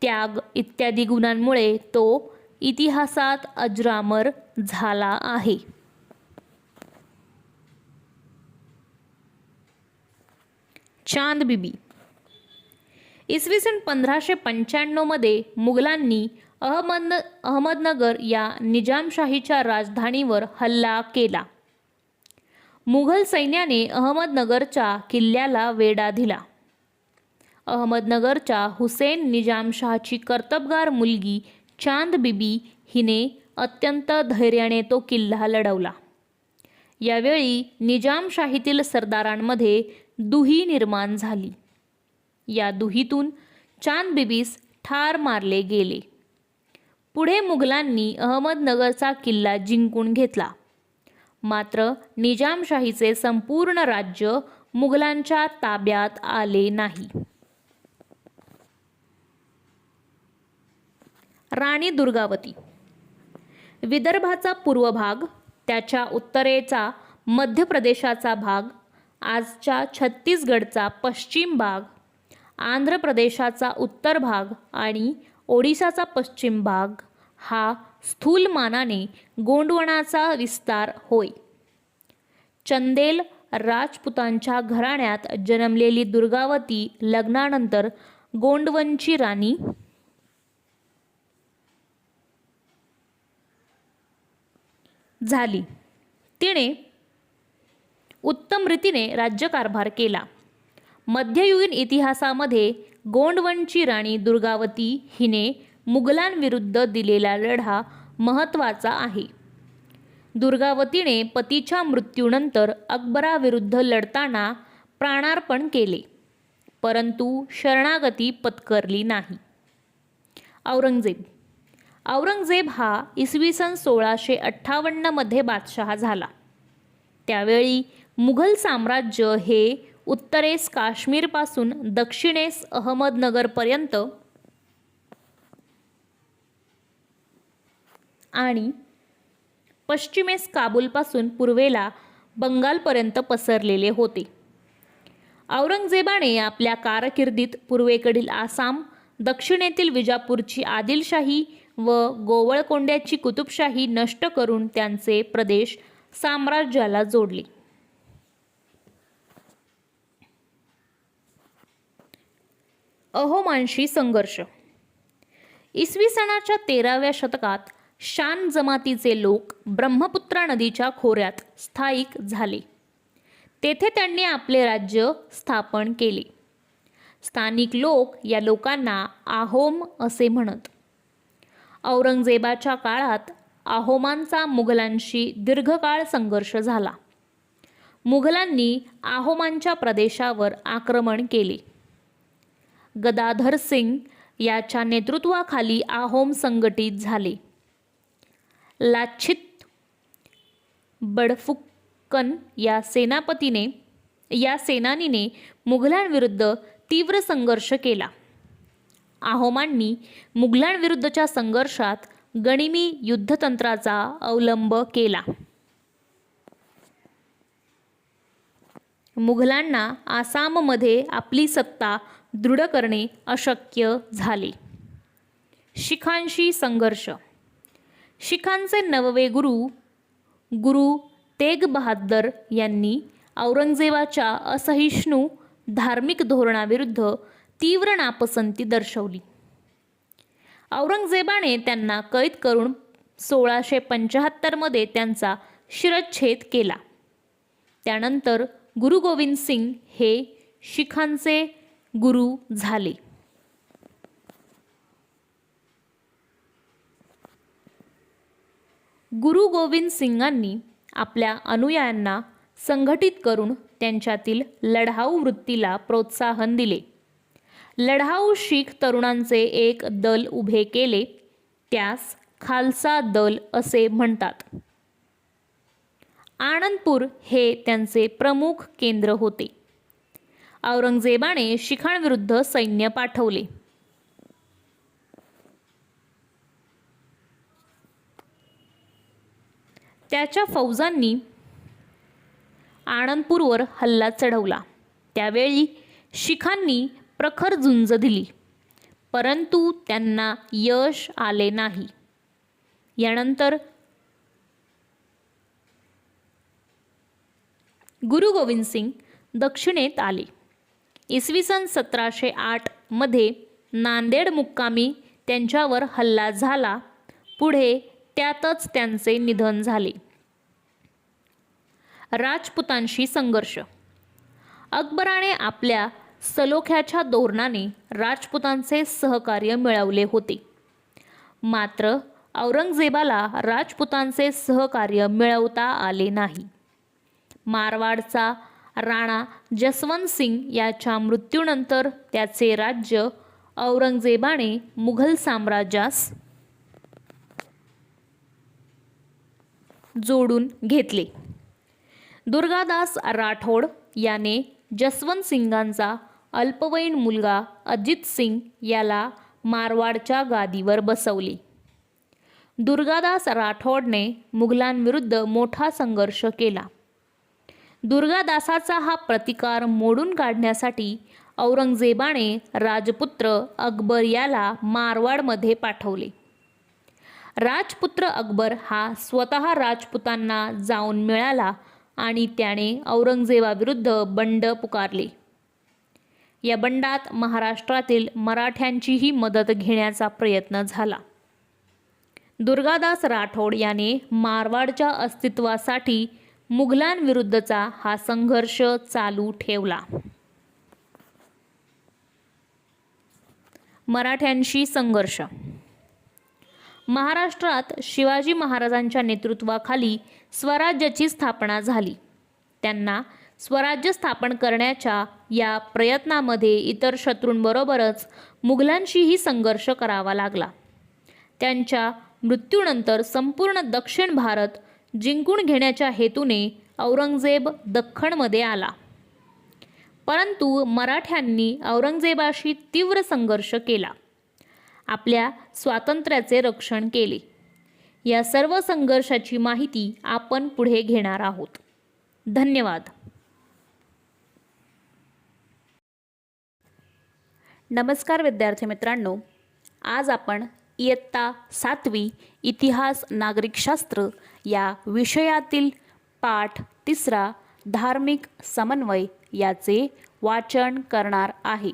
त्याग इत्यादी गुणांमुळे तो इतिहासात अजरामर झाला आहे. चांदबिबी. इसवी सन 1595मध्ये मुघलांनी अहमदनगर या निजामशाहीच्या राजधानीवर हल्ला केला. मुघल सैन्याने अहमदनगरच्या किल्ल्याला वेढा दिला. अहमदनगरच्या हुसेन निजामशहाची कर्तबगार मुलगी चांद बीबी हिने अत्यंत धैर्याने तो किल्ला लढवला. यावेळी निजामशाहीतील सरदारांमध्ये दुही निर्माण झाली. या दुहीतून चांद बीबीस ठार मारले गेले. पुढे मुघलांनी अहमदनगरचा किल्ला जिंकून घेतला. मात्र निजामशाहीचे संपूर्ण राज्य मुघलांच्या ताब्यात आले नाही. राणी दुर्गावती. विदर्भाचा पूर्व भाग, त्याच्या उत्तरेचा मध्य प्रदेशाचा भाग, आजच्या छत्तीसगडचा पश्चिम भाग, आंध्र प्रदेशाचा उत्तर भाग आणि ओडिशाचा पश्चिम भाग हा स्थूल मानाने गोंडवनाचा विस्तार होय. चंदेल राजपुतांच्या घराण्यात जन्मलेली दुर्गावती लग्नानंतर गोंडवनची राणी झाली. तिने उत्तम रीतीने राज्यकारभार केला. मध्ययुगीन इतिहासामध्ये गोंडवनची राणी दुर्गावती हिने मुघलांविरुद्ध दिलेला लढा महत्त्वाचा आहे. दुर्गावतीने पतीच्या मृत्यूनंतर अकबराविरुद्ध लढताना प्राणार्पण केले, परंतु शरणागती पत्करली नाही. औरंगजेब हा इसवी सन 1658मध्ये बादशहा झाला. त्यावेळी मुघल साम्राज्य हे उत्तरेस काश्मीरपासून दक्षिणेस अहमदनगरपर्यंत आणि पश्चिमेस काबूलपासून पूर्वेला बंगालपर्यंत पसरलेले होते. औरंगजेबाने आपल्या कारकिर्दीत पूर्वेकडील आसाम, दक्षिणेतील विजापूरची आदिलशाही व गोवळकोंड्याची कुतुबशाही नष्ट करून त्यांचे प्रदेश साम्राज्याला जोडले. अहोमांशी संघर्ष. इसवी सनाच्या 13व्या शतकात शान जमातीचे लोक ब्रह्मपुत्रा नदीच्या खोऱ्यात स्थायिक झाले. तेथे त्यांनी आपले राज्य स्थापन केले. स्थानिक लोक या लोकांना आहोम असे म्हणत. औरंगजेबाच्या काळात आहोमांचा मुघलांशी दीर्घकाळ संघर्ष झाला. मुघलांनी आहोमांच्या प्रदेशावर आक्रमण केले. गदाधर सिंग याच्या नेतृत्वाखाली आहोम संघटित झाले. लाच्छित बडफुकन या सेनानीने मुघलांविरुद्ध तीव्र संघर्ष केला. आहोमांनी मुघलांविरुद्धच्या संघर्षात गनिमी युद्धतंत्राचा अवलंब केला. मुघलांना आसाममध्ये आपली सत्ता दृढ करणे अशक्य झाले. शीखांशी संघर्ष. शीखांचे नववे गुरु तेग बहादर यांनी औरंगजेबाच्या असहिष्णू धार्मिक धोरणाविरुद्ध तीव्र नापसंती दर्शवली. औरंगजेबाने त्यांना कैद करून 1675मध्ये त्यांचा शिरच्छेद केला. त्यानंतर गुरु गोविंद सिंग हे शीखांचे गुरु झाले. गुरु गोविंद सिंगांनी आपल्या अनुयायांना संघटित करून त्यांच्यातील लढाऊ वृत्तीला प्रोत्साहन दिले. लढाऊ शीख तरुणांचे एक दल उभे केले, त्यास खालसा दल असे म्हणतात. आनंदपूर हे त्यांचे प्रमुख केंद्र होते. औरंगजेबाने शीखांविरुद्ध सैन्य पाठवले. त्याच्या फौजांनी आनंदपूरवर हल्ला चढवला. त्यावेळी शीखांनी प्रखर झुंज दिली, परंतु त्यांना यश आले नाही. यानंतर गुरु गोविंद सिंग दक्षिणेत आले. इसवी सन 1708 मध्ये नांदेड मुक्कामी त्यांच्यावर हल्ला झाला. पुढे त्यातच त्यांचे निधन झाले. राजपुतांशी संघर्ष. अकबराने आपल्या सलोख्याच्या धोरणाने राजपुतांचे सहकार्य मिळवले होते. मात्र औरंगजेबाला राजपुतांचे सहकार्य मिळवता आले नाही. मारवाडचा राणा जसवंत सिंग याच्या मृत्यूनंतर त्याचे राज्य औरंगजेबाने मुघल साम्राज्यास जोडून घेतले. दुर्गादास राठोड याने जसवंत सिंगांचा अल्पवयीन मुलगा अजित सिंग याला मारवाडच्या गादीवर बसवले. दुर्गादास राठोडने मुघलांविरुद्ध मोठा संघर्ष केला. दुर्गादासाचा हा प्रतिकार मोडून काढण्यासाठी औरंगजेबाने राजपुत्र अकबर याला मारवाडमध्ये पाठवले. राजपुत्र अकबर हा स्वतः राजपुतांना जाऊन मिळाला आणि त्याने औरंगजेबाविरुद्ध बंड पुकारले. या बंडात महाराष्ट्रातील मराठ्यांचीही मदत घेण्याचा प्रयत्न झाला. दुर्गादास राठोड याने मारवाडच्या अस्तित्वासाठी मुघलांविरुद्धचा हा संघर्ष चालू ठेवला. मराठ्यांशी संघर्ष. महाराष्ट्रात शिवाजी महाराजांच्या नेतृत्वाखाली स्वराज्याची स्थापना झाली. त्यांना स्वराज्य स्थापन करण्याच्या या प्रयत्नामध्ये इतर शत्रूंबरोबरच मुघलांशीही संघर्ष करावा लागला. त्यांच्या मृत्यूनंतर संपूर्ण दक्षिण भारत जिंकून घेण्याच्या हेतूने औरंगजेब दख्खनमध्ये आला. परंतु मराठ्यांनी औरंगजेबाशी तीव्र संघर्ष केला. आपल्या स्वातंत्र्याचे रक्षण केले. या सर्व संघर्षाची माहिती आपण पुढे घेणार आहोत. धन्यवाद. नमस्कार विद्यार्थी मित्रांनो, आज आपण इयत्ता 7वी इतिहास नागरिकशास्त्र या विषयातील पाठ 3 धार्मिक समन्वय याचे वाचन करणार आहे.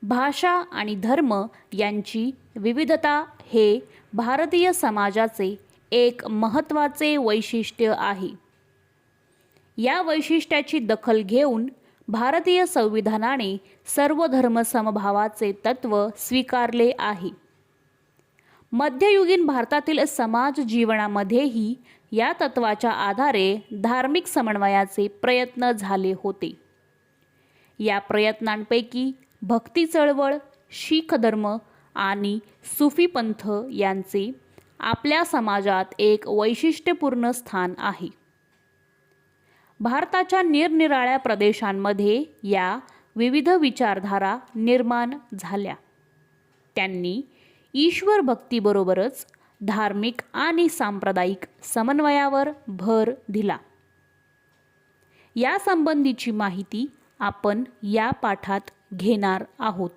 भाषा आणि धर्म यांची विविधता हे भारतीय समाजाचे एक महत्त्वाचे वैशिष्ट्य आहे. या वैशिष्ट्याची दखल घेऊन भारतीय संविधानाने सर्व धर्मसमभावाचे तत्त्व स्वीकारले आहे. मध्ययुगीन भारतातील समाज जीवनामध्येही या तत्त्वाच्या आधारे धार्मिक समन्वयाचे प्रयत्न झाले होते. या प्रयत्नांपैकी भक्ती चळवळ, शीख धर्म आणि सुफी पंथ यांचे आपल्या समाजात एक वैशिष्ट्यपूर्ण स्थान आहे. भारताच्या निरनिराळ्या प्रदेशांमध्ये या विविध विचारधारा निर्माण झाल्या. त्यांनी ईश्वर भक्तीबरोबरच धार्मिक आणि सांप्रदायिक समन्वयावर भर दिला. या संबंधीची माहिती आपण या पाठात घेणार आहोत.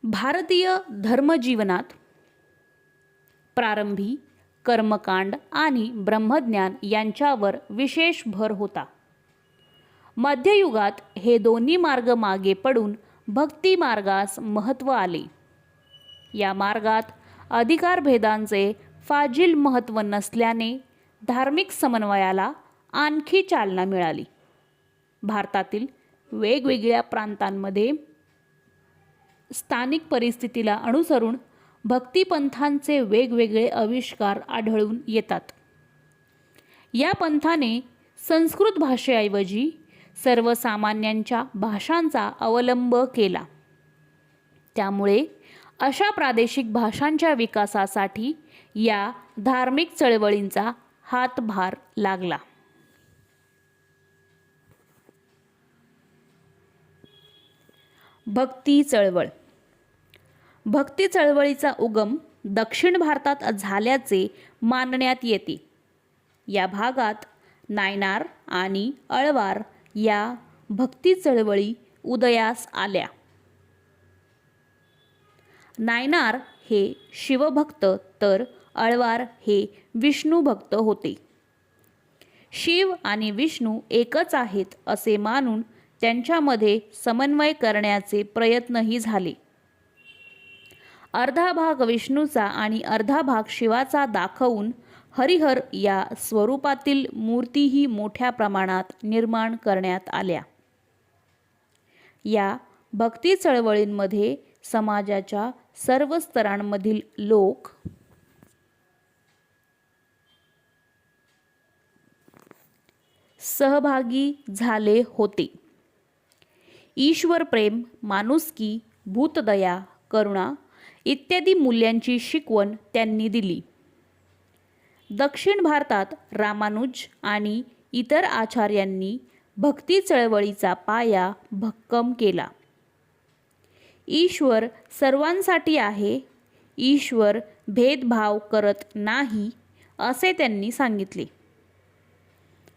भारतीय धर्मजीवनात प्रारंभी कर्मकांड आणि ब्रह्मज्ञान यांच्यावर विशेष भर होता. मध्ययुगात हे दोन्ही मार्ग मागे पडून भक्ती मार्गास महत्त्व आले. या मार्गात अधिकारभेदांचे फाजील महत्त्व नसल्याने धार्मिक समन्वयाला आणखी चालना मिळाली. भारतातील वेगवेगळ्या प्रांतांमध्ये स्थानिक परिस्थितीला अनुसरून भक्तिपंथांचे वेगवेगळे आविष्कार आढळून येतात. या पंथाने संस्कृत भाषेऐवजी सर्वसामान्यांच्या भाषांचा अवलंब केला. त्यामुळे अशा प्रादेशिक भाषांच्या विकासासाठी या धार्मिक चळवळींचा हातभार लागला. भक्ती चळवळ. भक्ती चळवळीचा उगम दक्षिण भारतात झाल्याचे मानण्यात येते. या भागात नायनार आणि अळवार या भक्ती चळवळी उदयास आल्या. नायनार हे शिवभक्त तर आळवार हे विष्णू भक्त होते. शिव आणि विष्णू एकच आहेत असे मानून त्यांच्यामध्ये समन्वय करण्याचे प्रयत्नही झाले. अर्धा भाग विष्णूचा आणि अर्धा भाग शिवाचा दाखवून हरिहर या स्वरूपातील मूर्तीही मोठ्या प्रमाणात निर्माण करण्यात आल्या. या भक्ती चळवळींमध्ये समाजाच्या सर्व स्तरांमधील लोक सहभागी झाले होते. ईश्वर प्रेम, माणुसकी, भूतदया, करुणा इत्यादी मूल्यांची शिकवण त्यांनी दिली. दक्षिण भारतात रामानुज आणि इतर आचार्यांनी भक्ती चळवळीचा पाया भक्कम केला. ईश्वर सर्वांसाठी आहे, ईश्वर भेदभाव करत नाही असे त्यांनी सांगितले.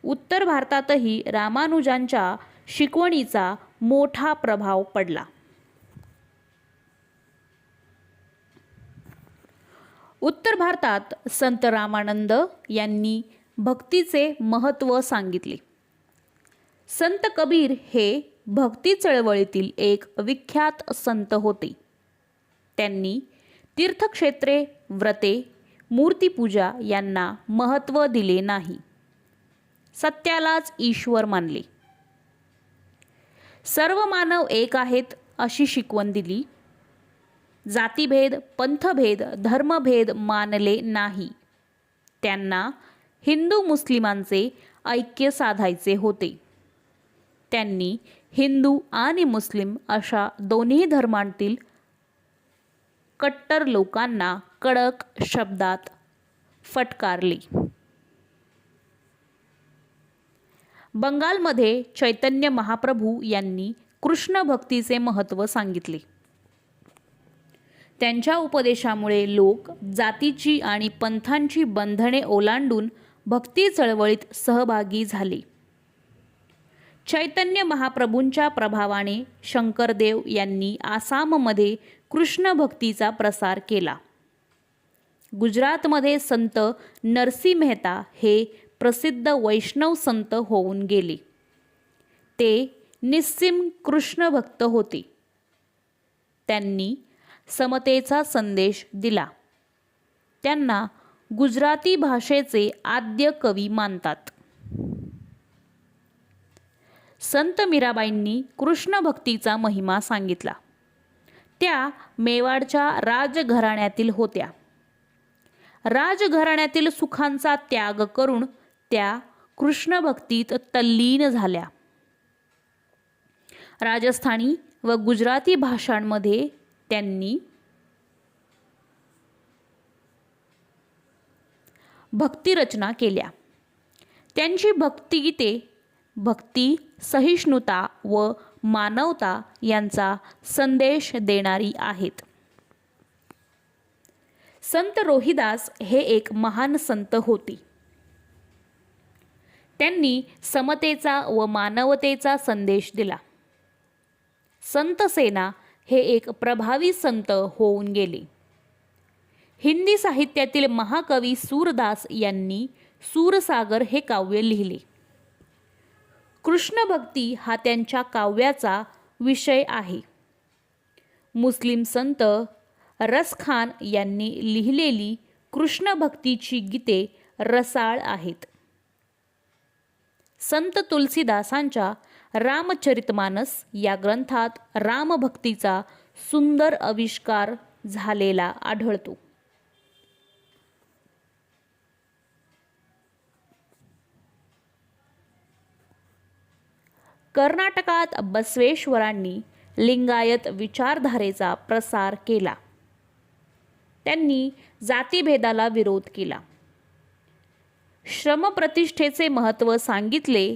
उत्तर भारतातही रामानुजांच्या शिकवणीचा मोठा प्रभाव पडला. उत्तर भारतात संत रामानंद यांनी भक्तीचे महत्त्व सांगितले. संत कबीर हे भक्ती चळवळीतील एक विख्यात संत होते. त्यांनी तीर्थक्षेत्रे, व्रते, मूर्तिपूजा यांना महत्त्व दिले नाही. सत्यालाच ईश्वर मानले. सर्व मानव एक आहेत अशी शिकवण दिली. जातीभेद, पंथभेद, धर्मभेद मानले नाही. त्यांना हिंदू मुस्लिमांचे ऐक्य साधायचे होते. त्यांनी हिंदू आणि मुस्लिम अशा दोन्ही धर्मांतील कट्टर लोकांना कडक शब्दात फटकारले. बंगालमध्ये चैतन्य महाप्रभू यांनी कृष्ण भक्तीचे महत्त्व सांगितले. त्यांच्या उपदेशामुळे लोक जातीची आणि पंथांची बंधने ओलांडून भक्ती चळवळीत सहभागी झाले. चैतन्य महाप्रभूंच्या प्रभावाने शंकरदेव यांनी आसाममध्ये कृष्ण भक्तीचा प्रसार केला. गुजरातमध्ये संत नरसी मेहता हे प्रसिद्ध वैष्णव संत होऊन गेले. ते निस्सीम कृष्ण भक्त होते. त्यांनी समतेचा संदेश दिला. त्यांना गुजराती भाषेचे आद्य कवी मानतात. संत मीराबाईंनी कृष्ण भक्तीचा महिमा सांगितला. त्या मेवाडच्या राजघराण्यातील होत्या. राजघराण्यातील सुखांचा त्याग करून त्या कृष्ण भक्तीत तल्लीन झाल्या. राजस्थानी व गुजराती भाषांमध्ये त्यांनी भक्तिरचना केल्या. त्यांची भक्तिगीते भक्ती, सहिष्णुता व मानवता यांचा संदेश देणारी आहेत. संत रोहिदास हे एक महान संत होते. त्यांनी समतेचा व मानवतेचा संदेश दिला. संत सेना हे एक प्रभावी संत होऊन गेले. हिंदी साहित्यातील महाकवी सूरदास यांनी सूरसागर हे काव्य लिहिले. कृष्ण भक्ती हा त्यांच्या काव्याचा विषय आहे. मुस्लिम संत रसखान यांनी लिहिलेली कृष्ण भक्तीची गीते रसाळ आहेत. संत तुलसीदासांच्या रामचरितमानस या ग्रंथात रामभक्तीचा सुंदर आविष्कार झालेला आढळतो. कर्नाटकात बसवेश्वरांनी लिंगायत विचारधारेचा प्रसार केला. त्यांनी जातीभेदाला विरोध केला. श्रमप्रतिष्ठेचे महत्त्व सांगितले.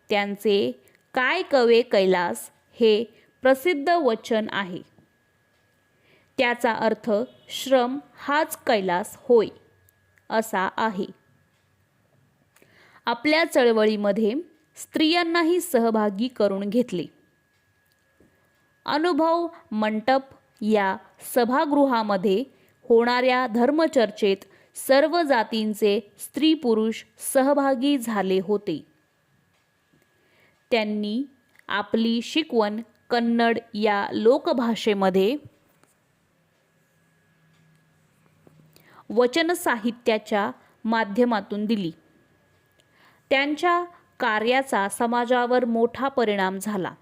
त्यांचे काय कवे कैलास हे प्रसिद्ध वचन आहे. त्याचा अर्थ श्रम हाच कैलास होय असा आहे. आपल्या चळवळीमध्ये स्त्रियांनाही सहभागी करून घेतले. अनुभव मंटप या सभागृहामध्ये होणाऱ्या धर्मचर्चेत सर्व जातींचे स्त्री पुरुष सहभागी झाले होते. त्यांनी आपली शिकवण कन्नड या लोकभाषेमध्ये वचन साहित्याच्या माध्यमातून दिली. त्यांच्या कार्याचा समाजावर मोठा परिणाम झाला.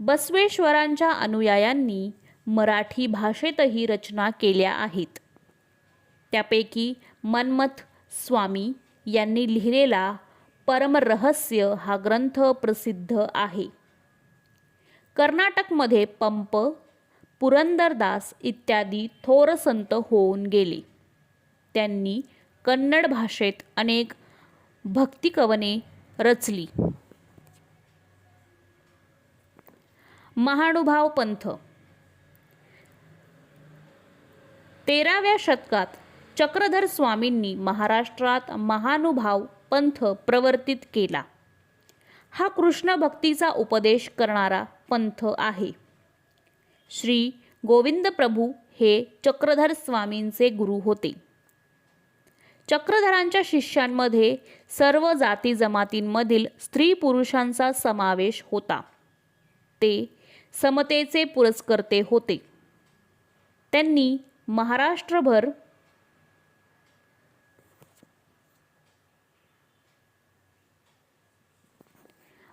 बसवेश्वरांच्या अनुयायांनी मराठी भाषेतही रचना केल्या आहेत. त्यापैकी मन्मथ स्वामी यांनी लिहिलेला परमरहस्य हा ग्रंथ प्रसिद्ध आहे. कर्नाटकमध्ये पंप, पुरंदरदास इत्यादी थोर संत होऊन गेले. त्यांनी कन्नड भाषेत अनेक भक्तिकवने रचली. महानुभाव पंथ 13व्या शतकात चक्रधर स्वामींनी महाराष्ट्रात महानुभाव पंथ प्रवर्तित केला. हा कृष्ण भक्तीचा उपदेश करणारा पंथ आहे. श्री गोविंद प्रभू हे चक्रधर स्वामींचे गुरु होते. चक्रधरांच्या शिष्यांमध्ये सर्व जाती जमातींमधील स्त्री पुरुषांचा समावेश होता. ते समतेचे पुरस्कर्ते होते. त्यांनी महाराष्ट्रभर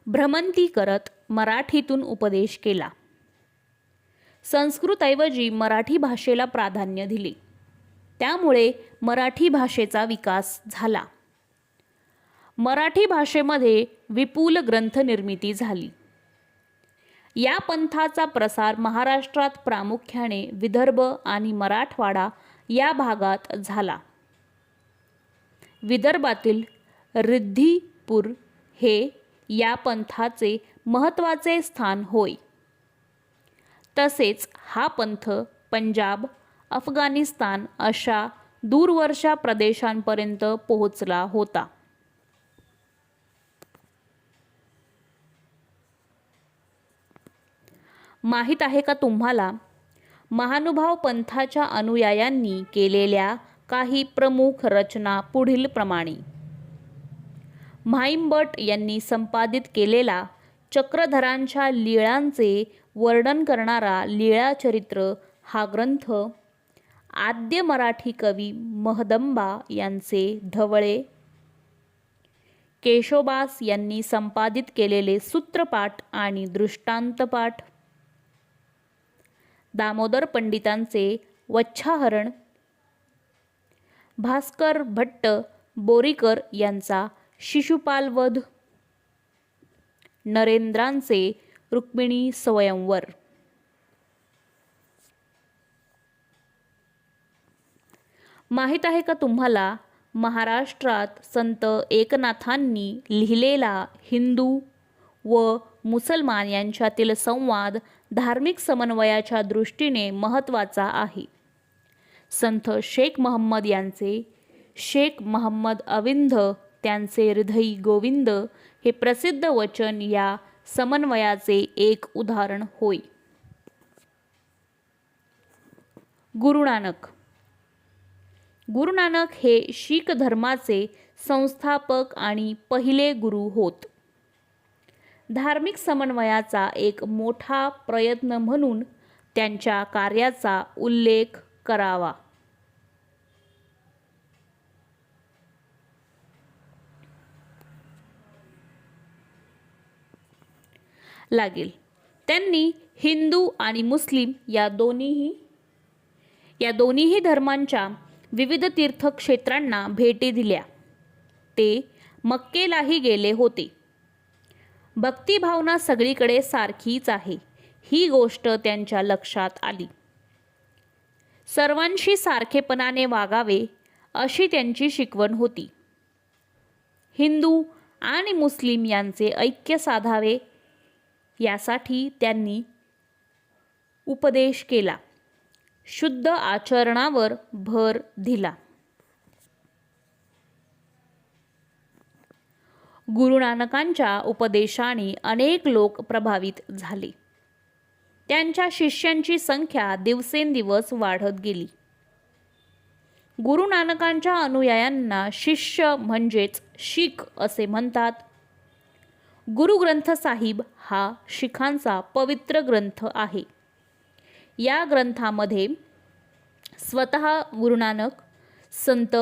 भ्रमंती करत मराठीतून उपदेश केला. संस्कृतऐवजी मराठी भाषेला प्राधान्य दिले. त्यामुळे मराठी भाषेचा विकास झाला. मराठी भाषेमध्ये विपुल ग्रंथ निर्मिती झाली. या पंथाचा प्रसार महाराष्ट्रात प्रामुख्याने विदर्भ आणि मराठवाडा या भागात झाला. विदर्भातील रिद्धिपूर हे या पंथाचे महत्त्वाचे स्थान होय. तसेच हा पंथ पंजाब, अफगाणिस्तान अशा दूरवरच्या प्रदेशांपर्यंत पोहोचला होता. माहीत आहे का तुम्हाला महानुभाव पंथाच्या अनुयायांनी केलेल्या काही प्रमुख रचना पुढील प्रमाणे. म्हाइंभट यांनी संपादित केलेला चक्रधरांच्या लीळांचे वर्णन करणारा लीळाचरित्र हा ग्रंथ, आद्य मराठी कवी महदंबा यांचे धवळे, केशोबास यांनी संपादित केलेले सूत्रपाठ आणि दृष्टांतपाठ, दामोदर पंडितांचे वच्छाहरण, भास्कर भट्ट बोरीकर यांचा शिशुपालवध, नरेंद्रांचे रुक्मिणी स्वयंवर. माहीत आहे का तुम्हाला महाराष्ट्रात संत एकनाथांनी लिहिलेला हिंदू व मुसलमान यांच्यातील संवाद धार्मिक समन्वयाच्या दृष्टीने महत्त्वाचा आहे. संत शेख महम्मद यांचे शेख महम्मद अविंध त्यांचे हृदयी गोविंद हे प्रसिद्ध वचन या समन्वयाचे एक उदाहरण होय. गुरु नानक. गुरु नानक हे शीख धर्माचे संस्थापक आणि पहिले गुरु होत. धार्मिक समन्वयाचा एक मोठा प्रयत्न म्हणून त्यांच्या कार्याचा उल्लेख करावा लागेल. त्यांनी हिंदू आणि मुस्लिम या दोन्हीही धर्मांच्या विविध तीर्थक्षेत्रांना भेटी दिल्या. ते मक्केलाही गेले होते. भक्तिभावना सगळीकडे सारखीच आहे ही गोष्ट त्यांच्या लक्षात आली. सर्वांशी सारखेपणाने वागावे अशी त्यांची शिकवण होती. हिंदू आणि मुस्लिम यांचे ऐक्य साधावे यासाठी त्यांनी उपदेश केला. शुद्ध आचरणावर भर दिला. गुरु नानकांच्या उपदेशाने अनेक लोक प्रभावित झाले. त्यांच्या शिष्यांची संख्या दिवसेंदिवस वाढत गेली. गुरु नानकांच्या अनुयायांना शिष्य म्हणजेच शीख असे म्हणतात. गुरु ग्रंथ साहिब हा शीखांचा पवित्र ग्रंथ आहे. या ग्रंथामध्ये स्वतः गुरु नानक, संत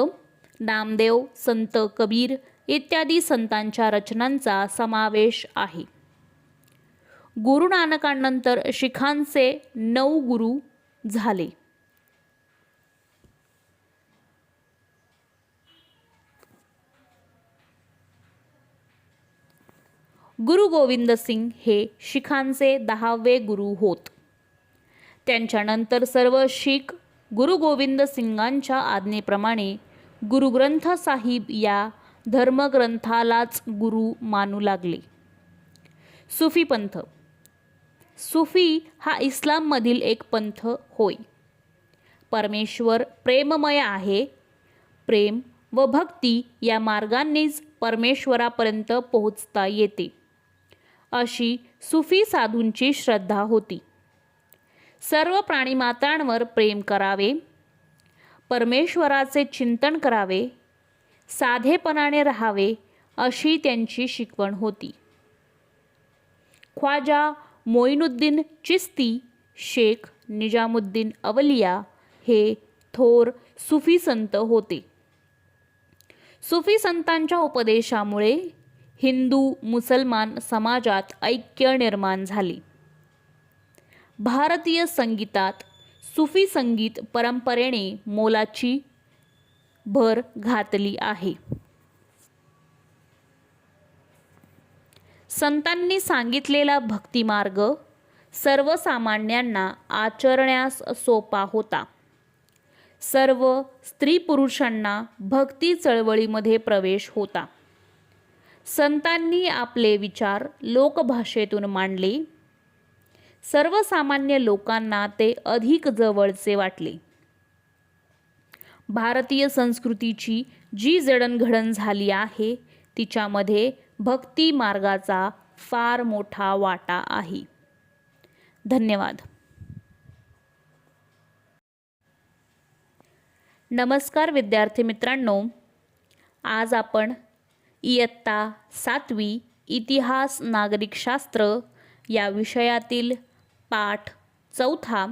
नामदेव, संत कबीर इत्यादी संतांच्या रचनांचा समावेश आहे. गुरु नानकांनंतर शीखांचे 9 गुरु झाले. गुरु गोविंद सिंग हे शीखांचे 10वे गुरु होत. त्यांच्यानंतर सर्व शीख गुरु गोविंद सिंगांच्या आज्ञेप्रमाणे गुरु ग्रंथ साहिब या धर्मग्रंथालाच गुरु मानू लागले. सुफी पंथ. सुफी हा इस्लाममधील एक पंथ होय. परमेश्वर प्रेममय आहे. प्रेम व भक्ती या मार्गांनीच परमेश्वरापर्यंत पोहोचता येते, अशी सुफी साधूंची श्रद्धा होती. सर्व प्राणीमात्रांवर प्रेम करावे, परमेश्वराचे चिंतन करावे, साधेपणाने राहावे अशी त्यांची शिकवण होती. ख्वाजा मोइनुद्दीन चिश्ती, शेख निजामुद्दीन अवलिया हे थोर सुफी संत होते. सुफी संतांच्या उपदेशामुळे हिंदू मुसलमान समाजात ऐक्य निर्माण झाले. भारतीय संगीतात सुफी संगीत परंपरेने मोलाची भर घातली आहे. संतांनी सांगितलेला भक्तिमार्ग सर्वसामान्यांना आचरण्यास सोपा होता. सर्व स्त्री पुरुषांना भक्ती चळवळीमध्ये प्रवेश होता. संतांनी आपले विचार लोकभाषेतून मांडले. सर्वसामान्य लोकांना ते अधिक जवळचे वाटले. भारतीय संस्कृतीची जी जडणघडण झाली आहे तिच्यामध्ये भक्ती मार्गाचा फार मोठा वाटा आहे. धन्यवाद. नमस्कार विद्यार्थी मित्रांनो, आज आपण इयत्ता 7वी इतिहास नागरिकशास्त्र या विषयातील पाठ 4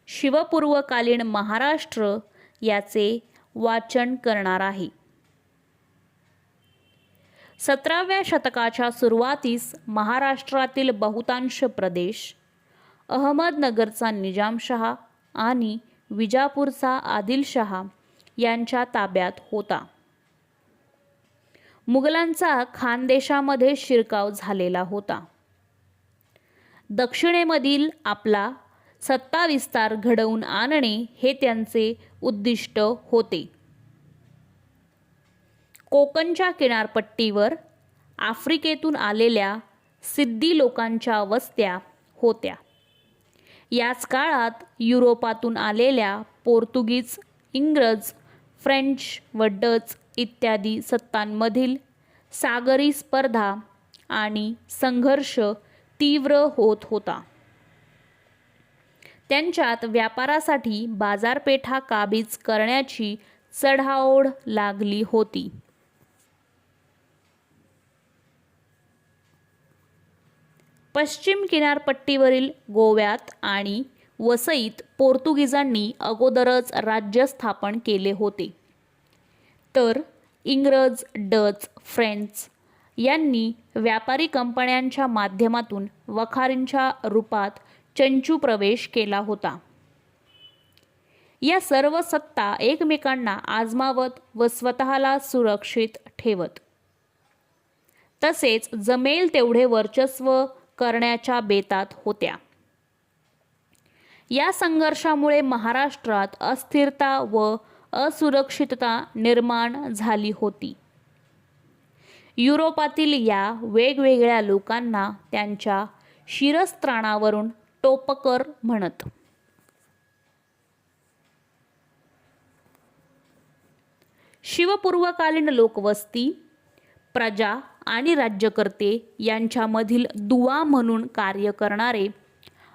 शिवपूर्वकालीन महाराष्ट्र याचे वाचन करणार आहे. 17व्या शतकाच्या सुरुवातीस महाराष्ट्रातील बहुतांश प्रदेश अहमदनगरचा निजामशहा आणि विजापूरचा आदिलशहा यांच्या ताब्यात होता. मुघलांचा खानदेशामध्ये शिरकाव झालेला होता. दक्षिणेमधील आपला सत्ता विस्तार घडवून आणणे हे त्यांचे उद्दिष्ट होते. कोकणच्या किनारपट्टीवर आफ्रिकेतून आलेल्या सिद्दी लोकांच्या वस्त्या होत्या. याच काळात युरोपातून आलेल्या पोर्तुगीज, इंग्रज, फ्रेंच व डच इत्यादी सत्तांमधील सागरी स्पर्धा आणि संघर्ष तीव्र होत होता. त्यांच्यात व्यापारासाठी बाजारपेठा काबीज करण्याची चढाओढ लागली होती. पश्चिम किनारपट्टीवरील गोव्यात आणि वसईत पोर्तुगीजांनी अगोदरच राज्य स्थापन केले होते, तर इंग्रज, डच, फ्रेंच यांनी व्यापारी कंपन्यांच्या माध्यमातून वखारींच्या रूपात चंचू प्रवेश केला होता. या सर्व सत्ता एकमेकांना आजमावत व स्वतःला सुरक्षित ठेवत, तसेच जमेल तेवढे वर्चस्व करण्याच्या बेतात होत्या. या संघर्षामुळे महाराष्ट्रात अस्थिरता व असुरक्षितता निर्माण झाली होती. युरोपातील या वेगवेगळ्या लोकांना त्यांच्या शिरस्त्राणावरून टोपकर म्हणत. शिवपूर्वकालीन लोकवस्ती, प्रजा आणि राज्यकर्ते यांच्यामधील दुवा म्हणून कार्य करणारे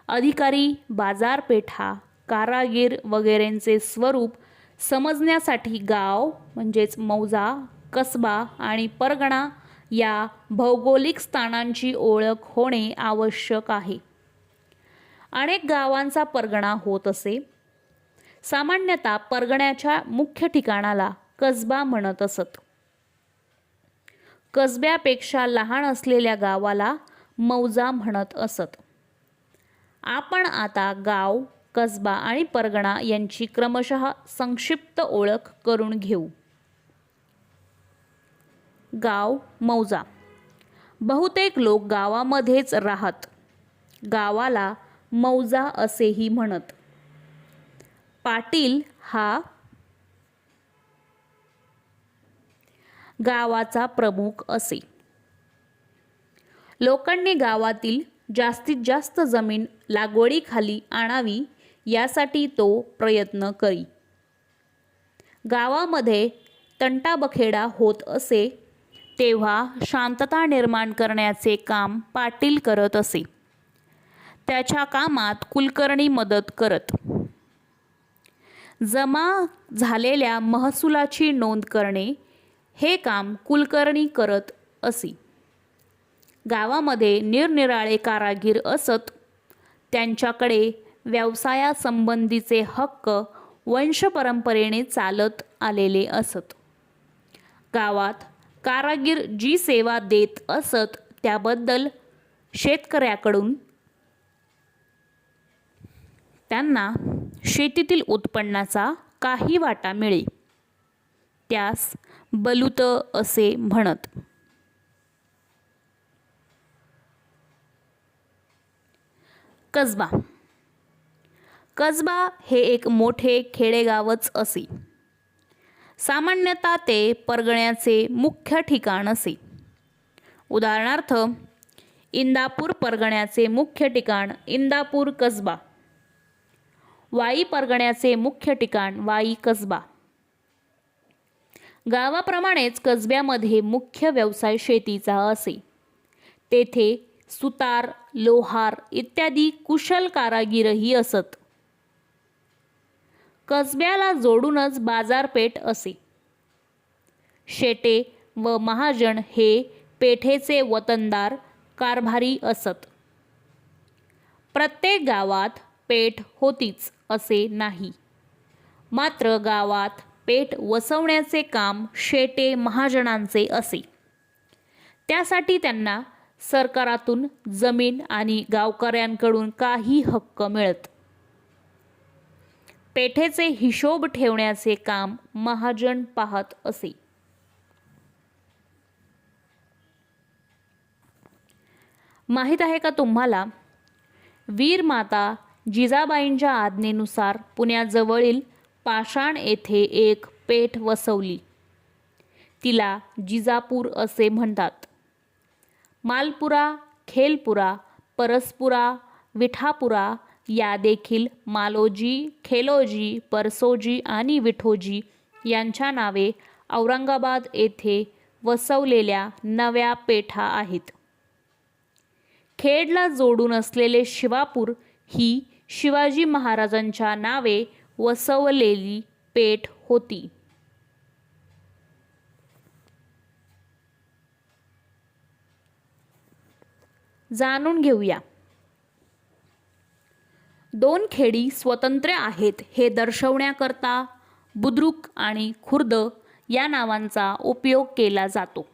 अधिकारी, बाजारपेठा, कारागीर वगैरेंचे स्वरूप समजण्यासाठी गाव म्हणजेच मौजा, कसबा आणि परगणा या भौगोलिक स्थानांची ओळख होणे आवश्यक आहे. अनेक गावांचा परगणा होत असे. सामान्यतः परगण्याच्या मुख्य ठिकाणाला कसबा म्हणत असत. कसब्यापेक्षा लहान असलेल्या गावाला मौजा म्हणत असत. आपण आता गाव, कसबा आणि परगणा यांची क्रमशः संक्षिप्त ओळख करून घेऊ. गाव, मौजा. बहुतेक लोक गावामध्येच राहत. गावाला मौजा असेही म्हणत. पाटील हा गावाचा प्रमुख असे. लोकांनी गावातील जास्तीत जास्त जमीन लागवडीखाली आणावी यासाठी तो प्रयत्न करी. गावामध्ये तंटाबखेडा होत असे तेव्हा शांतता निर्माण करण्याचे काम पाटील करत असे. त्याच्या कामात कुलकर्णी मदत करत. जमा झालेल्या महसुलाची नोंद करणे हे काम कुलकर्णी करत असे. गावामध्ये निरनिराळे कारागीर असत. त्यांच्याकडे व्यवसायासंबंधीचे हक्क वंशपरंपरेने चालत आलेले असत. गावात कारागीर जी सेवा देत असत त्याबद्दल शेतकऱ्याकडून त्यांना शेतीतील उत्पन्नाचा काही वाटा मिळे. त्यास बलूत असे म्हणत. कसबा. कसबा हे एक मोठे खेडेगावच असे. सामान्यतः ते परगण्याचे मुख्य ठिकाण असे. उदाहरणार्थ, इंदापूर परगण्याचे मुख्य ठिकाण इंदापूर कसबा. वाई परगण्याचे मुख्य ठिकाण वाई कसबा. गावाप्रमाणेच कसब्यामध्ये मुख्य व्यवसाय शेतीचा असे. तेथे सुतार, लोहार इत्यादी कुशल कारागीरही असत. कसब्याला जोडूनच बाजारपेठ असे. शेटे व महाजन हे पेठेचे वतनदार कारभारी असत. प्रत्येक गावात पेठ होतीच असे नाही. मात्र गावात पेठ वसवण्याचे काम शेटे महाजनांचे असे. त्यासाठी त्यांना सरकारातून जमीन आणि गावकऱ्यांकडून काही हक्क मिळत. पेठेचे हिशोब ठेवण्याचे काम महाजन पाहत असे. माहीत आहे का तुम्हाला, वीर माता जिजाबाईंच्या आज्ञेनुसार पुण्याजवळील पाषाण येथे एक पेठ वसवली. तिला जिजापूर असे म्हणतात. मालपुरा, खेलपुरा, परसपुरा, विठापुरा या देखील मालोजी, खेलोजी, परसोजी आणि विठोजी यांच्या नावे औरंगाबाद येथे वसवलेल्या नव्या पेठा आहेत. खेडला जोडून असलेले शिवापूर ही शिवाजी महाराजांच्या नावे वसवलेली पेठ होती. जाणून घेऊया. दोन खेडी स्वतंत्र आहेत हे दर्शवण्याकरता बुद्रुक आणि खुर्द या नावांचा उपयोग केला जातो.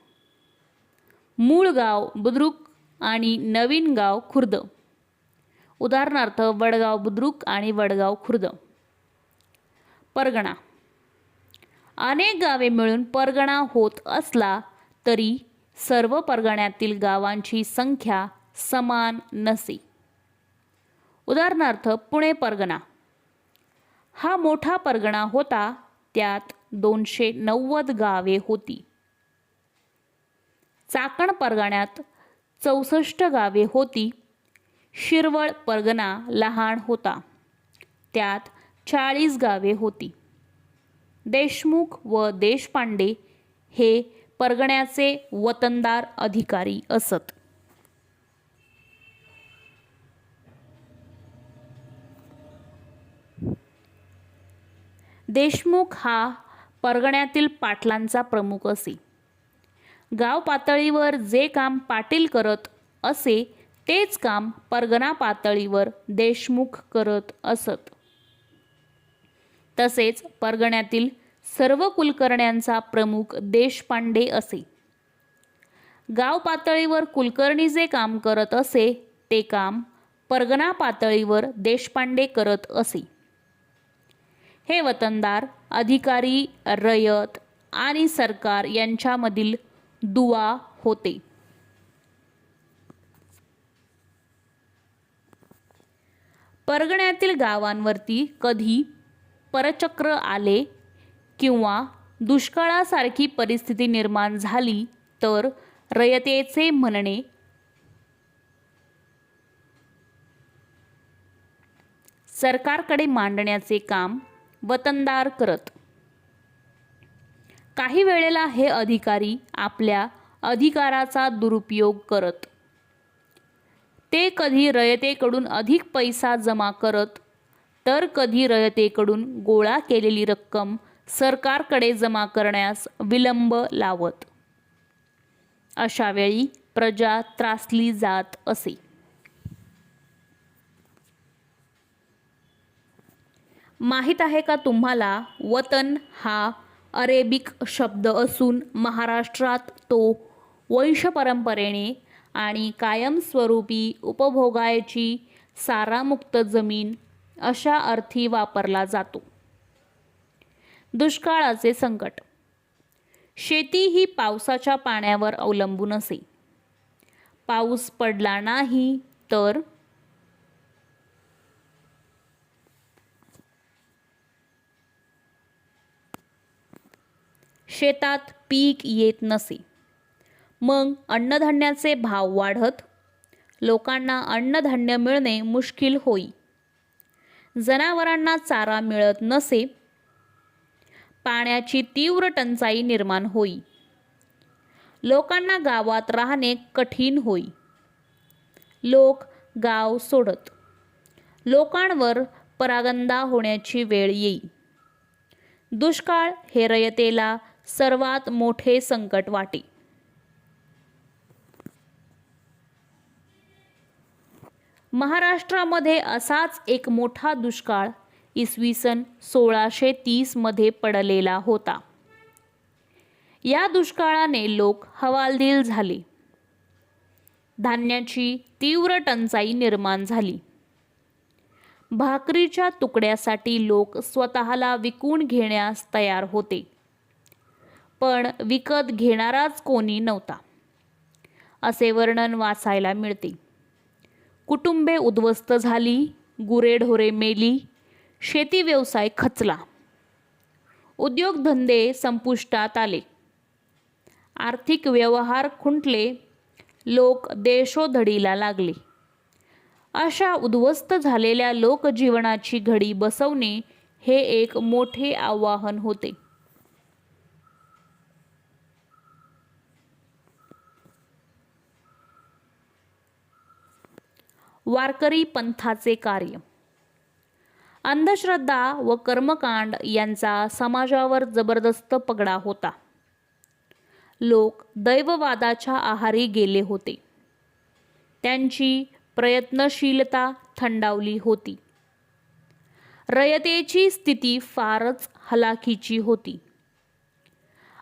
मूळ गाव बुद्रुक आणि नवीन गाव खुर्द. उदाहरणार्थ, वडगाव बुद्रुक आणि वडगाव खुर्द. परगणा. अनेक गावे मिळून परगणा होत असला तरी सर्व परगण्यातील गावांची संख्या समान नसे. उदाहरणार्थ, पुणे परगणा हा मोठा परगणा होता. त्यात 290 गावे होती. चाकण परगण्यात 64 गावे होती. शिरवळ परगणा लहान होता. त्यात 40 गावे होती. देशमुख व देशपांडे हे परगण्याचे वतनदार अधिकारी असत. देशमुख हा परगण्यातील पाटलांचा प्रमुख असे. गाव पातळीवर जे काम पाटील करत असे तेच काम परगणा पातळीवर देशमुख करत असत. तसेच परगण्यातील सर्व कुलकर्ण्यांचा प्रमुख देशपांडे असे. गाव पातळीवर कुलकर्णी जे काम करत असे ते काम परगणा पातळीवर देशपांडे करत असे. हे वतनदार, अधिकारी, रयत आणि सरकार यांच्यामधील दुवा होते. परगण्यातील गावांवरती कधी परचक्र आले किंवा दुष्काळासारखी परिस्थिती निर्माण झाली तर रयतेचे म्हणणे सरकारकडे मांडण्याचे काम वतनदार करत. काही वेळेला हे अधिकारी आपल्या अधिकाराचा दुरुपयोग करत. ते कधी रयतेकडून अधिक पैसा जमा करत तर कधी रयतेकडून गोळा केलेली रक्कम सरकारकडे जमा करण्यास विलंब लावत. अशा वेळी प्रजा त्रासली जात असे. माहीत आहे का तुम्हाला, वतन हा अरेबिक शब्द असून महाराष्ट्रात तो वंशपरंपरेने आणि कायमस्वरूपी उपभोगायची सारामुक्त जमीन अशा अर्थी वापरला जातो. दुष्काळाचे संकट. शेती ही पावसाच्या पाण्यावर अवलंबून असे. पाऊस पडला नाही तर शेतात पीक येत नसे. मग अन्नधान्याचे भाव वाढत लोकांना अन्नधान्य मिळणे मुश्किल होई. जनावरांना चारा मिळत नसे. पाण्याची तीव्र टंचाई निर्माण होई. लोकांना गावात राहणे कठीण होई. लोक गाव सोडत. लोकांवर परागंदा होण्याची वेळ येई. दुष्काळ हे रयतेला सर्वात मोठे संकट वाटे. महाराष्ट्रामध्ये असाच एक मोठा दुष्काळ इसवी सन 1630 मध्ये पडलेला होता. या दुष्काळाने लोक हवालदिल झाले. धान्याची तीव्र टंचाई निर्माण झाली. भाकरीच्या तुकड्यासाठी लोक स्वतःला विकून घेण्यास तयार होते. पण विकत घेणाराच कोणी नव्हता असे वर्णन वाचायला मिळते. कुटुंबे उद्ध्वस्त झाली. गुरेढोरे मेली. शेती व्यवसाय खचला. उद्योगधंदे संपुष्टात आले. आर्थिक व्यवहार खुंटले. लोक देशोधडीला लागले. अशा उद्ध्वस्त झालेल्या लोकजीवनाची घडी बसवणे हे एक मोठे आव्हान होते. वारकरी पंथाचे कार्य. अंधश्रद्धा व कर्मकांड यांचा समाजावर जबरदस्त पगडा होता. लोक दैववादाच्या आहारी गेले होते. त्यांची प्रयत्नशीलता थंडावली होती. रयतेची स्थिती फारच हलाखीची होती.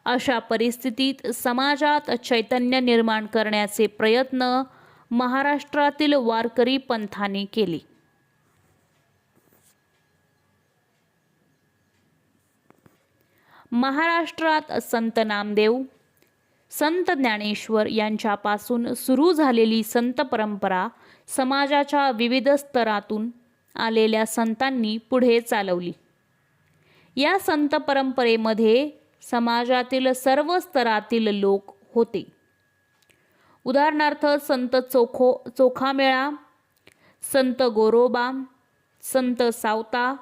अशा परिस्थितीत समाजात चैतन्य निर्माण करण्याचे प्रयत्न महाराष्ट्रातील वारकरी पंथाने केले. महाराष्ट्रात संत नामदेव, संत ज्ञानेश्वर यांच्यापासून सुरू झालेली संत परंपरा समाजाच्या विविध स्तरातून आलेल्या संतांनी पुढे चालवली. या संत परंपरेमध्ये समाजातील सर्व स्तरातील लोक होते. उदाहरणार्थ संत चोखामेळा, संत गोरोबा, संत सावता,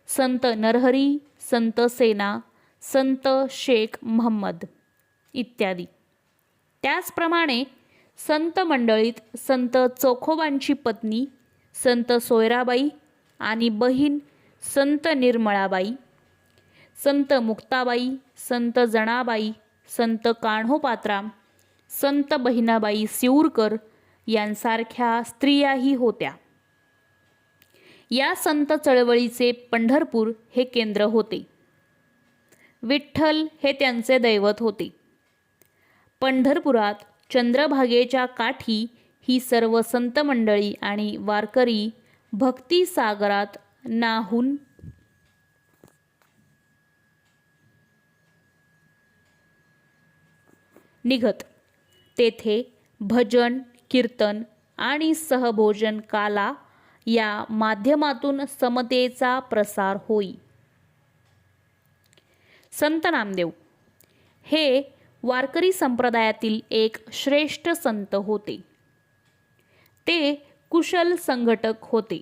संत नरहरी, संत सेना, संत शेख महम्मद इत्यादी. त्याचप्रमाणे संत मंडळीत संत चोखोबांची पत्नी संत सोयराबाई आणि बहीण संत निर्मळाबाई, संत मुक्ताबाई, संत जनाबाई, संत कान्होपात्रा, संत बहिणाबाई सिऊरकर यांसारख्या स्त्रियाही होत्या. या संत चळवळीचे पंढरपूर हे केंद्र होते. विठ्ठल हे त्यांचे दैवत होते. पंढरपुरात चंद्रभागेच्या काठी ही सर्व संत मंडळी आणि वारकरी भक्ती सागरात न्हाऊन निघत. तेथे भजन, कीर्तन आणि सहभोजन काला या माध्यमातून समतेचा प्रसार होई. संत नामदेव हे वारकरी संप्रदायातील एक श्रेष्ठ संत होते. ते कुशल संघटक होते.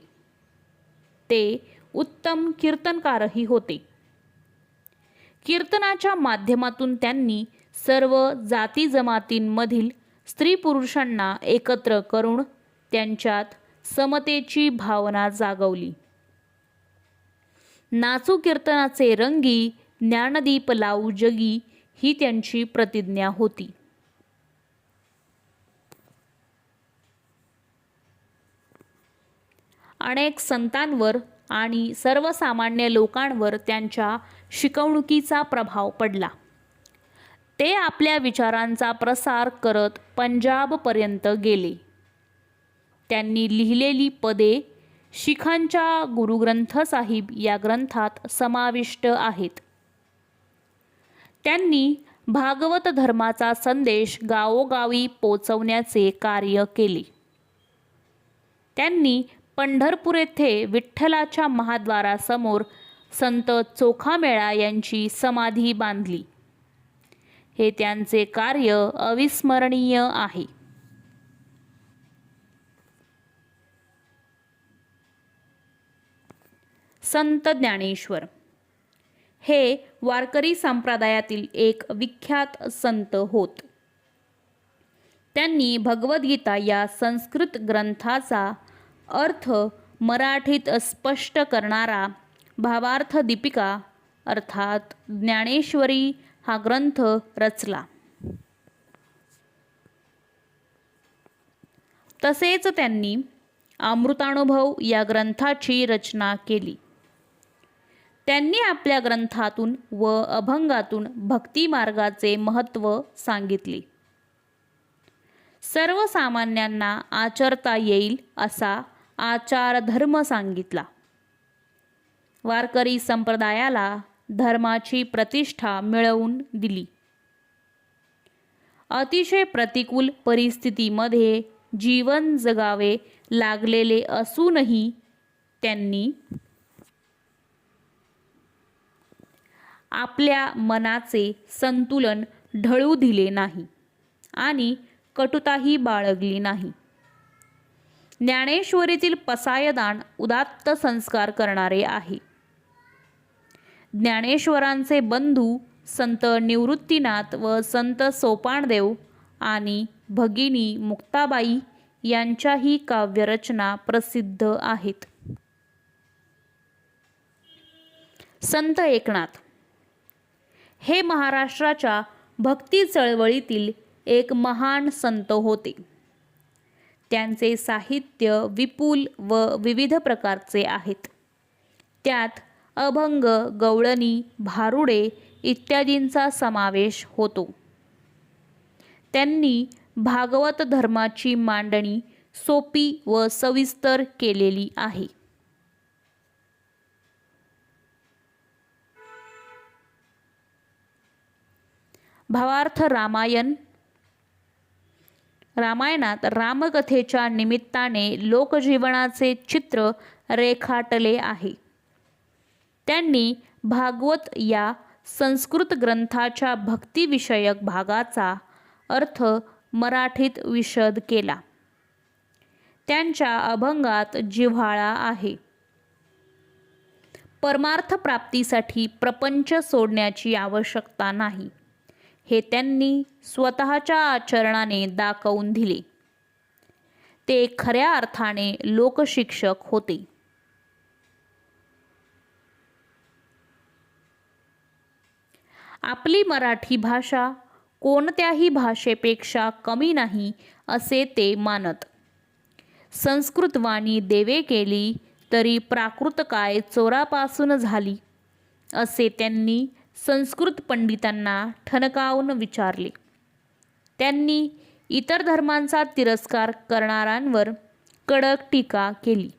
ते उत्तम कीर्तनकारही होते. कीर्तनाच्या माध्यमातून त्यांनी सर्व जाती जमातींमधील स्त्री पुरुषांना एकत्र करून त्यांच्यात समतेची भावना जागवली. नाचू कीर्तनाचे रंगी, ज्ञानदीप लावू जगी ही त्यांची प्रतिज्ञा होती. अनेक संतांवर आणि सर्वसामान्य लोकांवर त्यांच्या शिकवणुकीचा प्रभाव पडला. ते आपल्या विचारांचा प्रसार करत पंजाबपर्यंत गेले. त्यांनी लिहिलेली पदे शिखांच्या गुरुग्रंथ साहिब या ग्रंथात समाविष्ट आहेत. त्यांनी भागवत धर्माचा संदेश गावोगावी पोचवण्याचे कार्य केले. त्यांनी पंढरपूर येथे विठ्ठलाच्या महाद्वारासमोर संत चोखामेळा यांची समाधी बांधली. हे त्यांचे कार्य अविस्मरणीय आहे. संत ज्ञानेश्वर हे वारकरी संप्रदायातील एक विख्यात संत होत. त्यांनी भगवद्गीता या संस्कृत ग्रंथाचा अर्थ मराठीत स्पष्ट करणारा भावार्थ दीपिका अर्थात ज्ञानेश्वरी हा ग्रंथ रचला. तसेच त्यांनी अमृतानुभव या ग्रंथाची रचना केली. त्यांनी आपल्या ग्रंथातून व अभंगातून भक्ती मार्गाचे महत्त्व सांगितले. सर्वसामान्यांना आचरता येईल असा आचार धर्म सांगितला. वारकरी संप्रदायाला धर्माची प्रतिष्ठा मिळवून दिली. अतिशय प्रतिकूल परिस्थितीमध्ये जीवन जगावे लागलेले असूनही त्यांनी आपल्या मनाचे संतुलन ढळू दिले नाही आणि कटुताही बाळगली नाही. ज्ञानेश्वरीतील पसायदान उदात्त संस्कार करणारे आहे. ज्ञानेश्वरांचे बंधू संत निवृत्तीनाथ व संत सोपानदेव आणि भगिनी मुक्ताबाई यांच्याही काव्यरचना प्रसिद्ध आहेत. संत एकनाथ हे महाराष्ट्राच्या भक्ती चळवळीतील एक महान संत होते. त्यांचे साहित्य विपुल व विविध प्रकारचे आहेत. त्यात अभंग, गवळणी, भारुडे इत्यादींचा समावेश होतो. त्यांनी भागवत धर्माची मांडणी सोपी व सविस्तर केलेली आहे. भावार्थ रामायणात रामकथेच्या निमित्ताने लोकजीवनाचे चित्र रेखाटले आहे. त्यांनी भागवत या संस्कृत ग्रंथाच्या भक्तिविषयक भागाचा अर्थ मराठीत विशद केला. त्यांच्या अभंगात जिव्हाळा आहे. परमार्थ प्राप्तीसाठी प्रपंच सोडण्याची आवश्यकता नाही हे त्यांनी स्वतःच्या आचरणाने दाखवून दिले. ते खऱ्या अर्थाने लोकशिक्षक होते. आपली मराठी भाषा कोणत्याही भाषेपेक्षा कमी नाही असे ते मानत. संस्कृत वाणी देवे केली तरी प्राकृत काय चोरापासून झाली, असे त्यांनी संस्कृत पंडितांना ठणकावून विचारले. त्यांनी इतर धर्मांचा तिरस्कार करणाऱ्यांवर कडक टीका केली.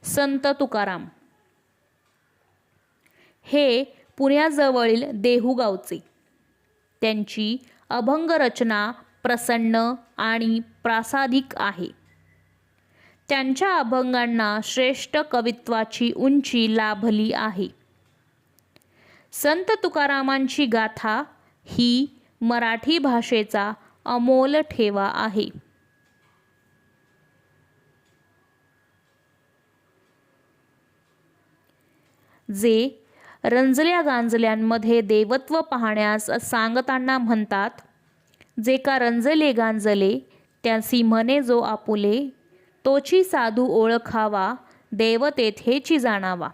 संत तुकाराम हे पुण्याजवळील देहू गावचे. त्यांची अभंग रचना प्रसन्न आणि प्रासादिक आहे. त्यांच्या अभंगांना श्रेष्ठ कवित्वाची उंची लाभली आहे. संत तुकारामांची गाथा ही मराठी भाषेचा अमोल ठेवा आहे. जे रंजल्या गांजल्यांमध्ये देवत्व पाहण्यास सांगताना म्हणतात, जे का रंजले गांजले त्यासी म्हणे जो आपुले, तोची साधू ओळखावा देव तेथेची जाणावा.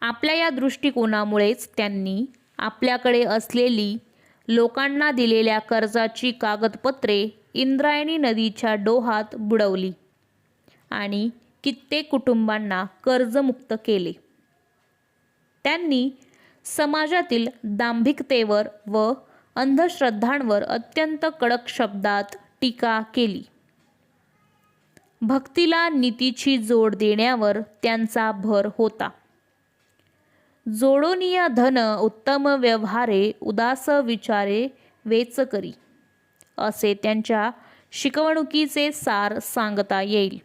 आपल्या या दृष्टिकोनामुळेच त्यांनी आपल्याकडे असलेली लोकांना दिलेल्या कर्जाची कागदपत्रे इंद्रायणी नदीच्या डोहात बुडवली आणि कित्येक कुटुंबांना कर्जमुक्त केले. त्यांनी समाजातील दांभिकतेवर व अंधश्रद्धांवर अत्यंत कडक शब्दात टीका केली. भक्तीला नीतीची जोड देण्यावर त्यांचा भर होता. जोडोनिया धन उत्तम व्यवहारे उदास विचारे वेच करी, असे त्यांच्या शिकवणुकीचे सार सांगता येईल.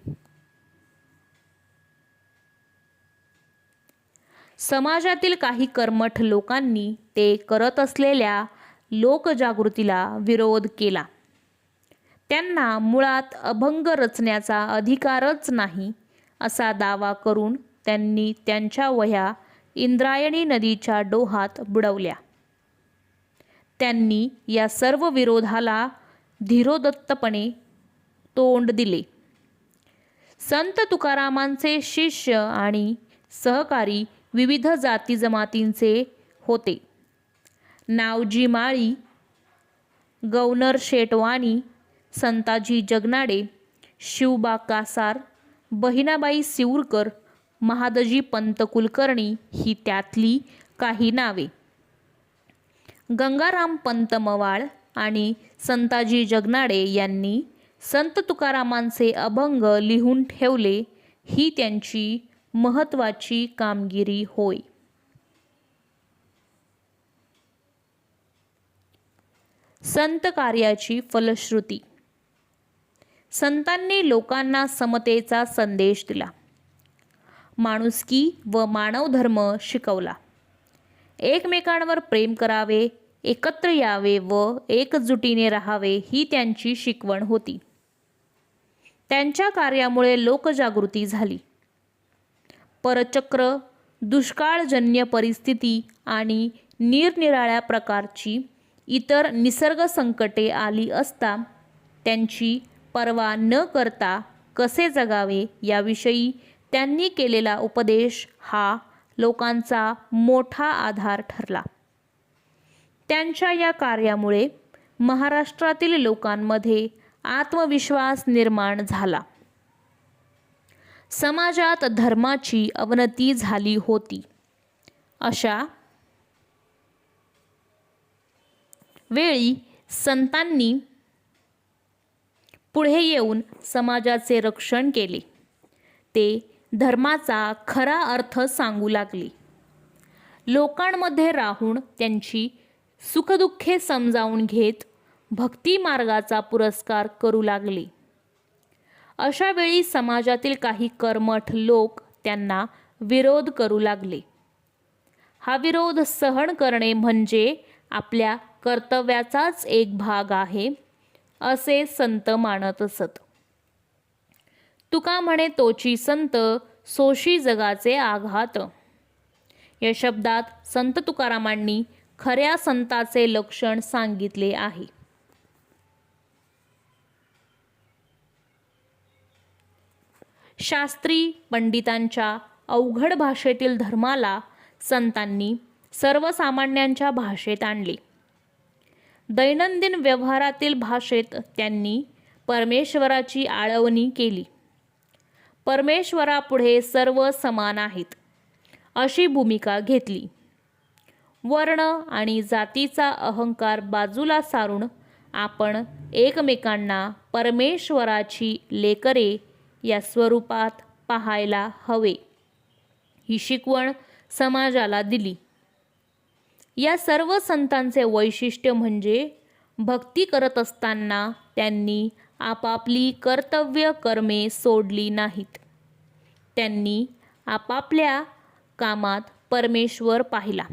समाजातील काही कर्मठ लोकांनी ते करत असलेल्या लोकजागृतीला विरोध केला. त्यांना मुळात अभंग रचण्याचा अधिकारच नाही असा दावा करून त्यांनी त्यांच्या वह्या इंद्रायणी नदीच्या डोहात बुडवल्या. त्यांनी या सर्व विरोधाला धीरोदत्तपणे तोंड दिले. संत तुकारामांचे शिष्य आणि सहकारी विविध जाती जमातींचे होते. नावजी माळी, गवनर शेटवाणी, संताजी जगनाडे, शिवबा कासार, बहिणाबाई सिऊरकर, महादजी पंत कुलकर्णी ही त्यातली काही नावे. गंगाराम पंत मवाळ आणि संताजी जगनाडे यांनी संत तुकारामांचे अभंग लिहून ठेवले ही त्यांची महत्त्वाची कामगिरी होय. संत कार्याची फलश्रुती. संतांनी लोकांना समतेचा संदेश दिला. माणुसकी व मानवधर्म शिकवला. एकमेकांवर प्रेम करावे, एकत्र यावे व एकजुटीने राहावे ही त्यांची शिकवण होती. त्यांच्या कार्यामुळे लोकजागृती झाली. परचक्र, दुष्काळजन्य परिस्थिती आणि निरनिराळ्या प्रकारची इतर निसर्ग संकटे आली असता त्यांची पर्वा न करता कसे जगावे याविषयी त्यांनी केलेला उपदेश हा लोकांचा मोठा आधार ठरला. त्यांच्या या कार्यामुळे महाराष्ट्रातील लोकांमध्ये आत्मविश्वास निर्माण झाला. समाजात धर्माची अवनती झाली होती. अशा वेळी संतांनी पुढे येऊन समाजाचे रक्षण केले. ते धर्माचा खरा अर्थ सांगू लागले. लोकांमध्ये राहून त्यांची सुखदुःखे समजावून घेत भक्ती मार्गाचा पुरस्कार करू लागले. अशा वेळी समाजातील काही कर्मठ लोक त्यांना विरोध करू लागले. हा विरोध सहन करणे म्हणजे आपल्या कर्तव्याचाच एक भाग आहे असे संत मानत असत. तुका म्हणे तोची संत, सोशी जगाचे आघात. या शब्दात संत तुकारामांनी खऱ्या संताचे लक्षण सांगितले आहे. शास्त्री पंडितांच्या अवघड भाषेतील धर्माला संतांनी सर्वसामान्यांच्या भाषेत आणले. दैनंदिन व्यवहारातील भाषेत त्यांनी परमेश्वराची आळवणी केली. परमेश्वरापुढे सर्व समान आहेत अशी भूमिका घेतली. वर्ण आणि जातीचा अहंकार बाजूला सारून आपण एकमेकांना परमेश्वराची लेकरे या स्वरूपात पाहायला हवे ही शिकवण समाजाला दिली. या सर्व संतांचे वैशिष्ट्य म्हणजे भक्ती करत असताना त्यांनी आपापली कर्तव्य कर्मे सोडली नाहीत. त्यांनी आपापल्या कामात परमेश्वर पाहिला.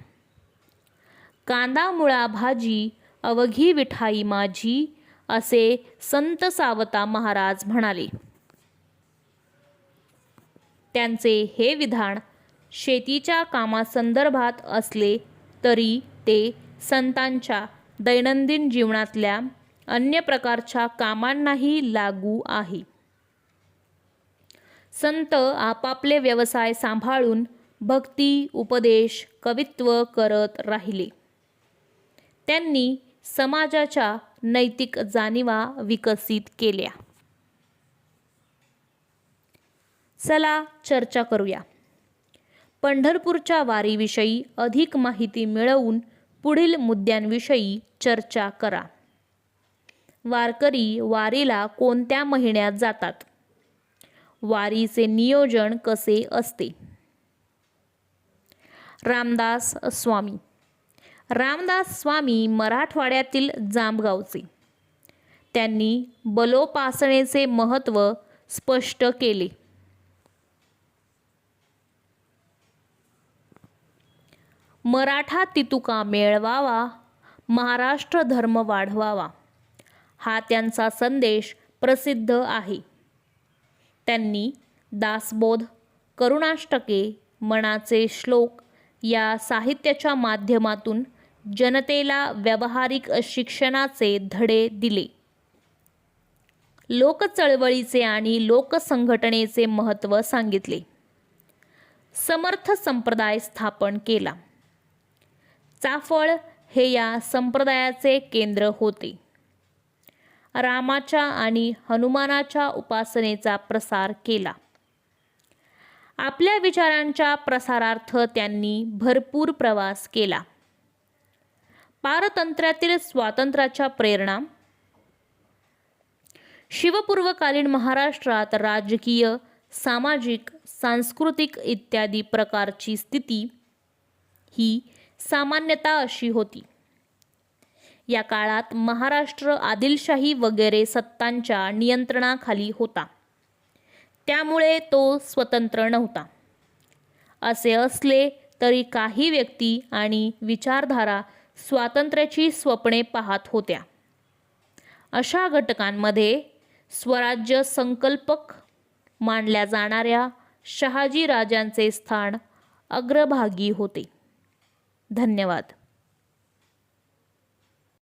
कांदा मुळा भाजी अवघी विठाई माझी असे संत सावता महाराज म्हणाले. त्यांचे हे विधान शेतीच्या कामासंदर्भात असले तरी ते संतांच्या दैनंदिन जीवनातल्या अन्य प्रकारच्या कामांनाही लागू आहे. संत आपापले व्यवसाय सांभाळून भक्ती, उपदेश, कवित्व करत राहिले. त्यांनी समाजाच्या नैतिक जाणीवा विकसित केल्या. चला चर्चा करूया. पंढरपूरच्या वारीविषयी अधिक माहिती मिळवून पुढील मुद्द्यांविषयी चर्चा करा. वारकरी वारीला कोणत्या महिन्यात जातात? वारीचे नियोजन कसे असते? रामदास स्वामी. रामदास स्वामी मराठवाड्यातील जामगावचे. त्यांनी बलोपासनेचे महत्त्व स्पष्ट केले. मराठा तितुका मेळवावा, महाराष्ट्र धर्म वाढवावा हा त्यांचा संदेश प्रसिद्ध आहे. त्यांनी दासबोध, करुणाष्टके, मनाचे श्लोक या साहित्याच्या माध्यमातून जनतेला व्यावहारिक शिक्षणाचे धडे दिले. लोकचळवळीचे आणि लोकसंघटनेचे महत्त्व सांगितले. समर्थ संप्रदाय स्थापन केला. चाफळ हे या संप्रदायाचे केंद्र होते. रामाच्या आणि हनुमानाच्या उपासनेचा प्रसार केला. आपल्या विचारांच्या प्रसारार्थ त्यांनी भरपूर प्रवास केला. पारतंत्र्यातील स्वातंत्र्याच्या प्रेरणा. शिवपूर्वकालीन महाराष्ट्रात राजकीय, सामाजिक, सांस्कृतिक इत्यादी प्रकारची स्थिती ही सामान्यतः अशी होती. या काळात महाराष्ट्र आदिलशाही वगैरे सत्तांच्या नियंत्रणाखाली होता. त्यामुळे तो स्वतंत्र नव्हता. असे असले तरी काही व्यक्ती आणि विचारधारा स्वातंत्र्याची स्वप्ने पाहत होत्या. अशा घटकांमध्ये स्वराज्य संकल्पक मानल्या जाणाऱ्या शहाजी राजांचे स्थान अग्रभागी होते. धन्यवाद.